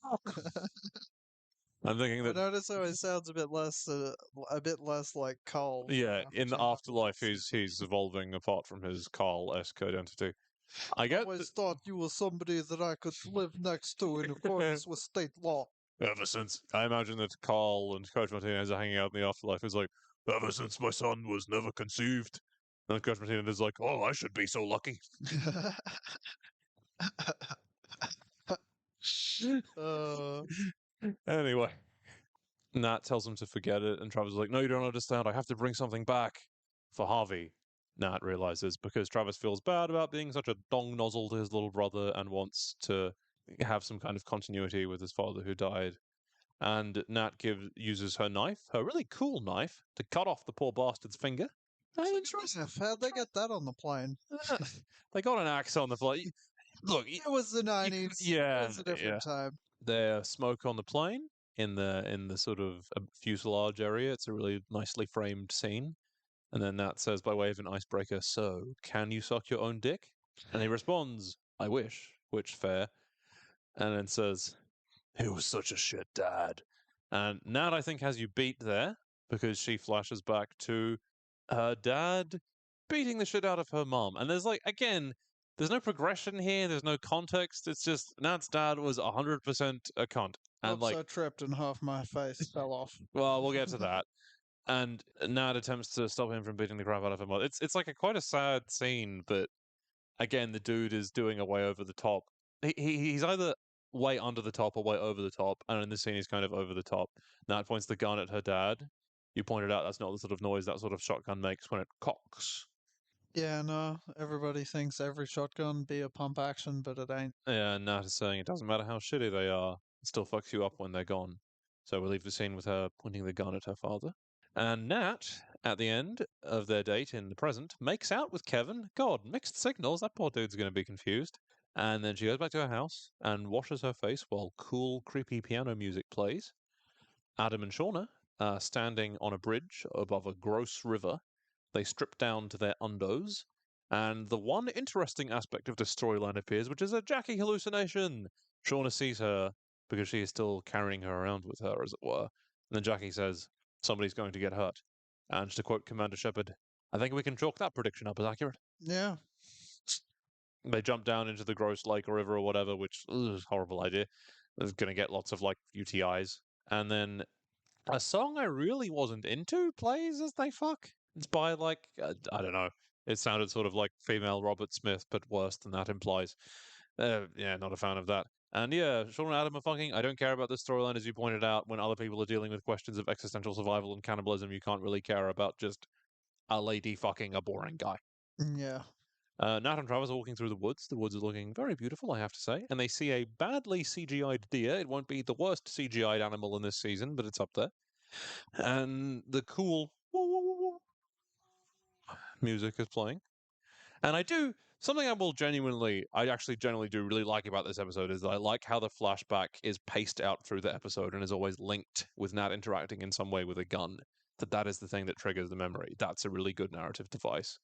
I'm thinking I that notice how he sounds a bit less like Carl. yeah, in the after afterlife, this. he's evolving apart from his Carl-esque identity. I I get always thought you were somebody that I could live next to in accordance with state law. ever since I imagine that Carl and Coach Martinez are hanging out in the afterlife is like ever since my son was never conceived. And Coach Martinez is like, oh, I should be so lucky. uh, Anyway, Nat tells him to forget it, and Travis is like, no, you don't understand. I have to bring something back for Harvey. Nat realizes because Travis feels bad about being such a dong nozzle to his little brother and wants to have some kind of continuity with his father who died. And Nat uses her knife, her really cool knife, to cut off the poor bastard's finger. how'd they get that on the plane? They got an axe on the plane. Look, It was the 90s. yeah, It was a different time. There's smoke on the plane in the sort of fuselage area. It's a really nicely framed scene. And then Nat says, by way of an icebreaker, so can you suck your own dick? And he responds, I wish, which fair. And then says, he was such a shit dad. And Nat, I think, has you beat there because she flashes back to her dad beating the shit out of her mom. And there's like, again, there's no progression here. There's no context. It's just Nat's dad was 100% a cunt. And Oops, like, I tripped and half my face fell off. well, we'll get to that. And Nat attempts to stop him from beating the crap out of her mother. It's like quite a sad scene, but again, the dude is doing a way over the top. He's either way under the top or way over the top, and in this scene he's kind of over the top. Nat points the gun at her dad. You pointed out that's not the sort of noise that sort of shotgun makes when it cocks. Yeah, no, everybody thinks every shotgun be a pump action, but it ain't. Yeah, and Nat is saying it doesn't matter how shitty they are, it still fucks you up when they're gone. So we leave the scene with her pointing the gun at her father. And Nat, at the end of their date in the present, makes out with Kevin. God, mixed signals. That poor dude's going to be confused. And then she goes back to her house and washes her face while cool, creepy piano music plays. Adam and Shauna are standing on a bridge above a gross river. They strip down to their undos And the one interesting aspect of this storyline appears, which is a Jackie hallucination. Shauna sees her because she is still carrying her around with her, as it were. And then Jackie says, somebody's going to get hurt. And to quote Commander Shepard, I think we can chalk that prediction up as accurate. Yeah. They jump down into the gross lake or river or whatever, which is a horrible idea. They're going to get lots of like UTIs. And then a song I really wasn't into plays as they fuck. It's by like I don't know. It sounded sort of like female Robert Smith, but worse than that implies. Yeah, not a fan of that. And yeah, Sean and Adam are fucking. I don't care about this storyline, as you pointed out. When other people are dealing with questions of existential survival and cannibalism, you can't really care about just a lady fucking a boring guy. Yeah. Nat and Travis are walking through the woods. The woods are looking very beautiful, I have to say. And they see a badly CGI'd deer. It won't be the worst CGI'd animal in this season, but it's up there. And the cool music is playing. And something I actually genuinely do really like about this episode is that I like how the flashback is paced out through the episode and is always linked with Nat interacting in some way with a gun. That is the thing that triggers the memory. That's a really good narrative device.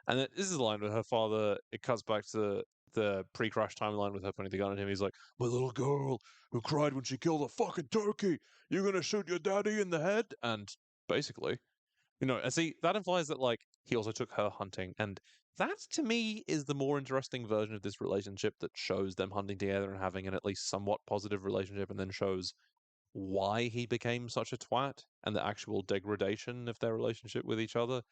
And this is the line with her father. It cuts back to the pre-crash timeline with her pointing the gun at him. He's like, "My little girl who cried when she killed a fucking turkey. You're gonna shoot your daddy in the head?" And basically, and see, that implies that like he also took her hunting, and that to me is the more interesting version of this relationship that shows them hunting together and having an at least somewhat positive relationship, and then shows why he became such a twat and the actual degradation of their relationship with each other.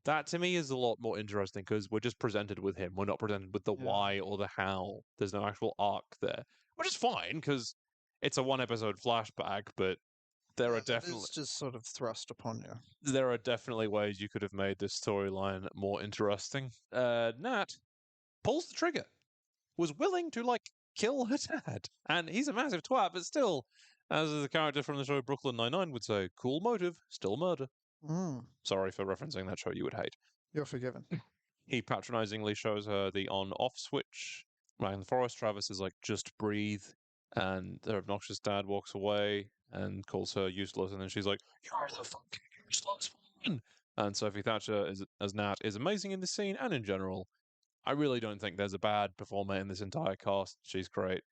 That to me is a lot more interesting because we're just presented with him. We're not presented with the Yeah. why or the how. There's no actual arc there, which is fine because it's a one episode flashback, but there Yeah, are that definitely is just sort of thrust upon you. ways you could have made this storyline more interesting. Nat pulls the trigger, was willing to like kill her dad, and he's a massive twat, but still, as the character from the show Brooklyn Nine-Nine would say, cool motive, still murder. Mm, Sorry for referencing that show you would hate. you're forgiven. He patronizingly shows her the on-off switch. Right in the forest, Travis is like, just breathe. And their obnoxious dad walks away and calls her useless. And then she's like, you're the fucking useless one. And Sophie Thatcher, as Nat, is amazing in this scene and in general. I really don't think there's a bad performer in this entire cast. She's great.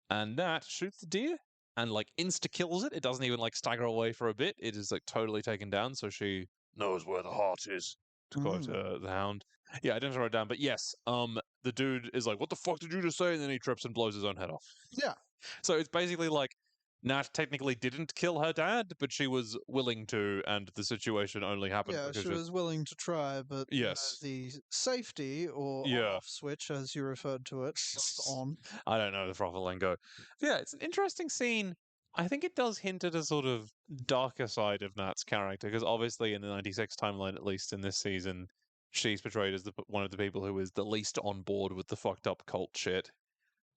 And Nat shoots the deer and like insta kills it. It doesn't even like stagger away for a bit. It is like totally taken down. So she knows where the heart is, to quote the hound. Yeah, I didn't write it down, but yes, the dude is like, "What the fuck did you just say?" And then he trips and blows his own head off. Yeah. So it's basically like Nat technically didn't kill her dad, but she was willing to, and the situation only happened Yeah, because she was willing to try, but yes, the safety or yeah. on-off switch, as you referred to it, was on. I don't know the proper lingo. Yeah, it's an interesting scene. I think it does hint at a sort of darker side of Nat's character, because obviously in the 96 timeline, at least in this season, she's portrayed as one of the people who is the least on board with the fucked up cult shit.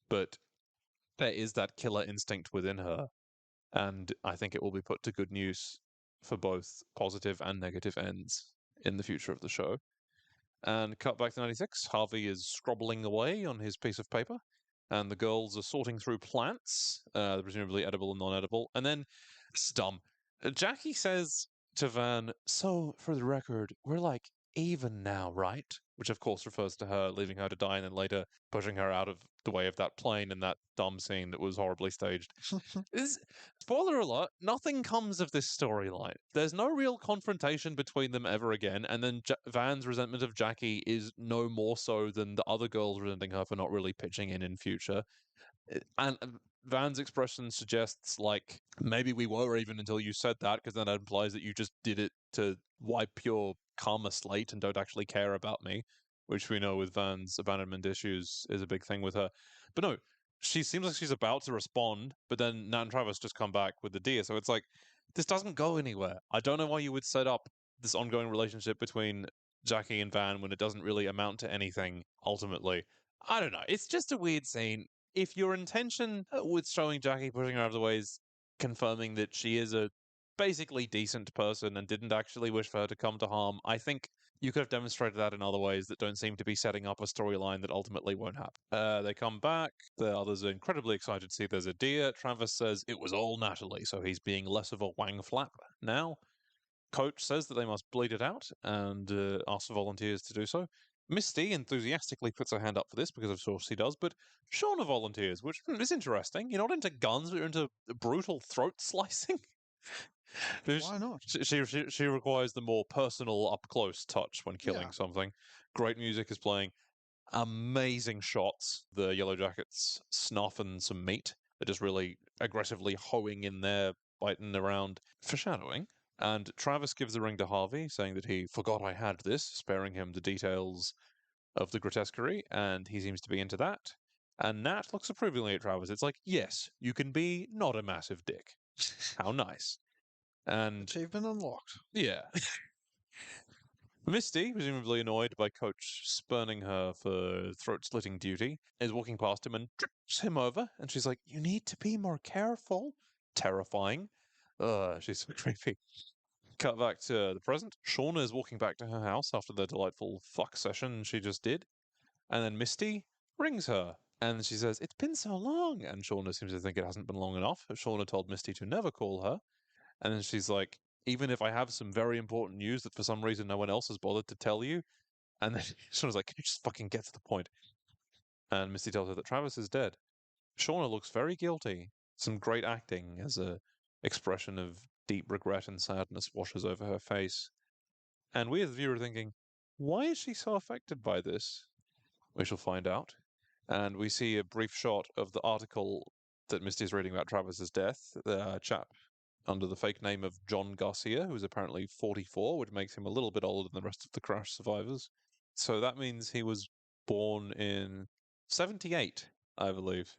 But there is that killer instinct within her, and I think it will be put to good use for both positive and negative ends in the future of the show. And cut back to 96, Harvey is scrobbling away on his piece of paper, and the girls are sorting through plants, presumably edible and non-edible. And then, this is dumb. Jackie says to Van, "So, for the record, we're like even now, right?" Which of course refers to her leaving her to die and then later pushing her out of the way of that plane in that dumb scene that was horribly staged. Spoiler alert, nothing comes of this storyline. There's no real confrontation between them ever again, and then Van's resentment of Jackie is no more so than the other girls resenting her for not really pitching in future. And Van's expression suggests, like, maybe we were even until you said that, because then that implies that you just did it to wipe your karma slate and don't actually care about me, which we know with Van's abandonment issues is a big thing with her. But no, she seems like she's about to respond, but then Nat and Travis just come back with the deer. So it's like, this doesn't go anywhere. I don't know why you would set up this ongoing relationship between Jackie and Van when it doesn't really amount to anything ultimately. I don't know. It's just a weird scene. If your intention with showing Jackie pushing her out of the way is confirming that she is a basically decent person and didn't actually wish for her to come to harm, I think you could have demonstrated that in other ways that don't seem to be setting up a storyline that ultimately won't happen. They come back. The others are incredibly excited to see there's a deer. Travis says it was all Natalie, so he's being less of a wang flap now. Coach says that they must bleed it out and asks for volunteers to do so. Misty enthusiastically puts her hand up for this because of course she does, but Shauna volunteers, which is interesting. You're not into guns, but you're into brutal throat slicing. Why not? She requires the more personal, up close touch when killing Yeah. something. Great music is playing. Amazing shots. The Yellowjackets snuffing some meat. They're just really aggressively hoeing in there, biting around, foreshadowing. And Travis gives the ring to Harvey, saying that he forgot I had this, sparing him the details of the grotesquerie, and he seems to be into that. And Nat looks approvingly at Travis. It's like, yes, you can be not a massive dick. How nice. And Achievement unlocked. yeah. Misty, presumably annoyed by Coach spurning her for throat slitting duty, is walking past him and trips him over. And she's like, "You need to be more careful." Terrifying. She's so creepy. Cut back to the present. Shauna is walking back to her house after the delightful fuck session she just did. And then Misty rings her. And she says, "It's been so long." And Shauna seems to think it hasn't been long enough. Shauna told Misty to never call her. And then she's like, "Even if I have some very important news that for some reason no one else has bothered to tell you." And then Shauna's like, "Can you just fucking get to the point?" And Misty tells her that Travis is dead. Shauna looks very guilty. Some great acting as a expression of deep regret and sadness washes over her face. And we as the viewer are thinking, why is she so affected by this? We shall find out. And we see a brief shot of the article that Misty is reading about Travis's death. The chap under the fake name of John Garcia, who's apparently 44, which makes him a little bit older than the rest of the crash survivors. So that means he was born in 78, I believe.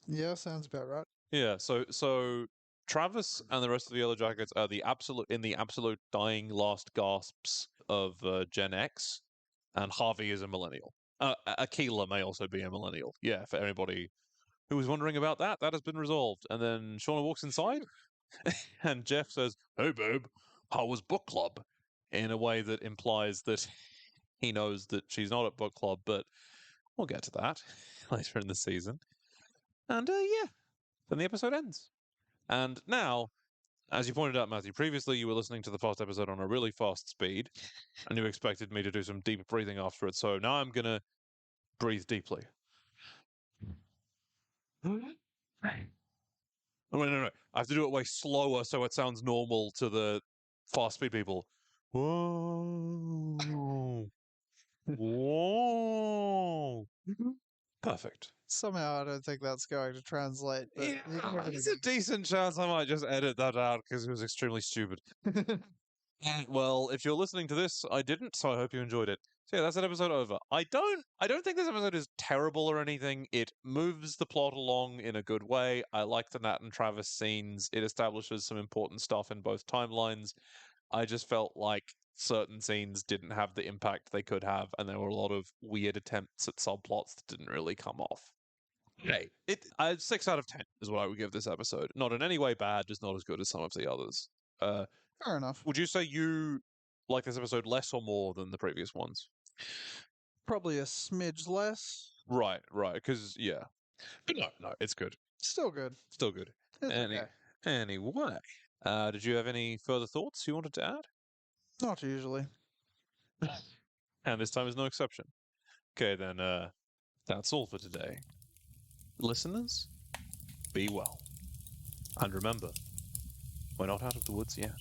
Yeah, sounds about right. Yeah, so Travis and the rest of the Yellowjackets are the absolute dying last gasps of Gen X, and Harvey is a millennial. Aquila may also be a millennial. Yeah, for anybody who was wondering about that, that has been resolved. And then Shauna walks inside, and Jeff says, "Hey, babe, how was book club?" In a way that implies that he knows that she's not at book club, but we'll get to that later in the season. And yeah, then the episode ends. And now, as you pointed out, Matthew, previously you were listening to the first episode on a really fast speed, and you expected me to do some deep breathing after it. So now I'm gonna breathe deeply. Oh, no. I have to do it way slower so it sounds normal to the fast speed people. Whoa. Whoa. Perfect. Somehow I don't think that's going to translate, but you can give it There's a decent chance I might just edit that out because it was extremely stupid. Well, if you're listening to this, I didn't, so I hope you enjoyed it. So yeah, that's that episode over. I don't think this episode is terrible or anything. It moves the plot along in a good way. I like the Nat and Travis scenes. It establishes some important stuff in both timelines. I just felt like certain scenes didn't have the impact they could have, and there were a lot of weird attempts at subplots that didn't really come off. Hey, 6 out of 10 is what I would give this episode. Not in any way bad, just not as good as some of the others. Fair enough. Would you say you like this episode less or more than the previous ones? Probably a smidge less. Right, because yeah, but no, it's good, Still good. still good. It's okay. Anyway, did you have any further thoughts you wanted to add? Not usually. And this time is no exception. Okay, then that's all for today. Listeners, be well. And remember, we're not out of the woods yet.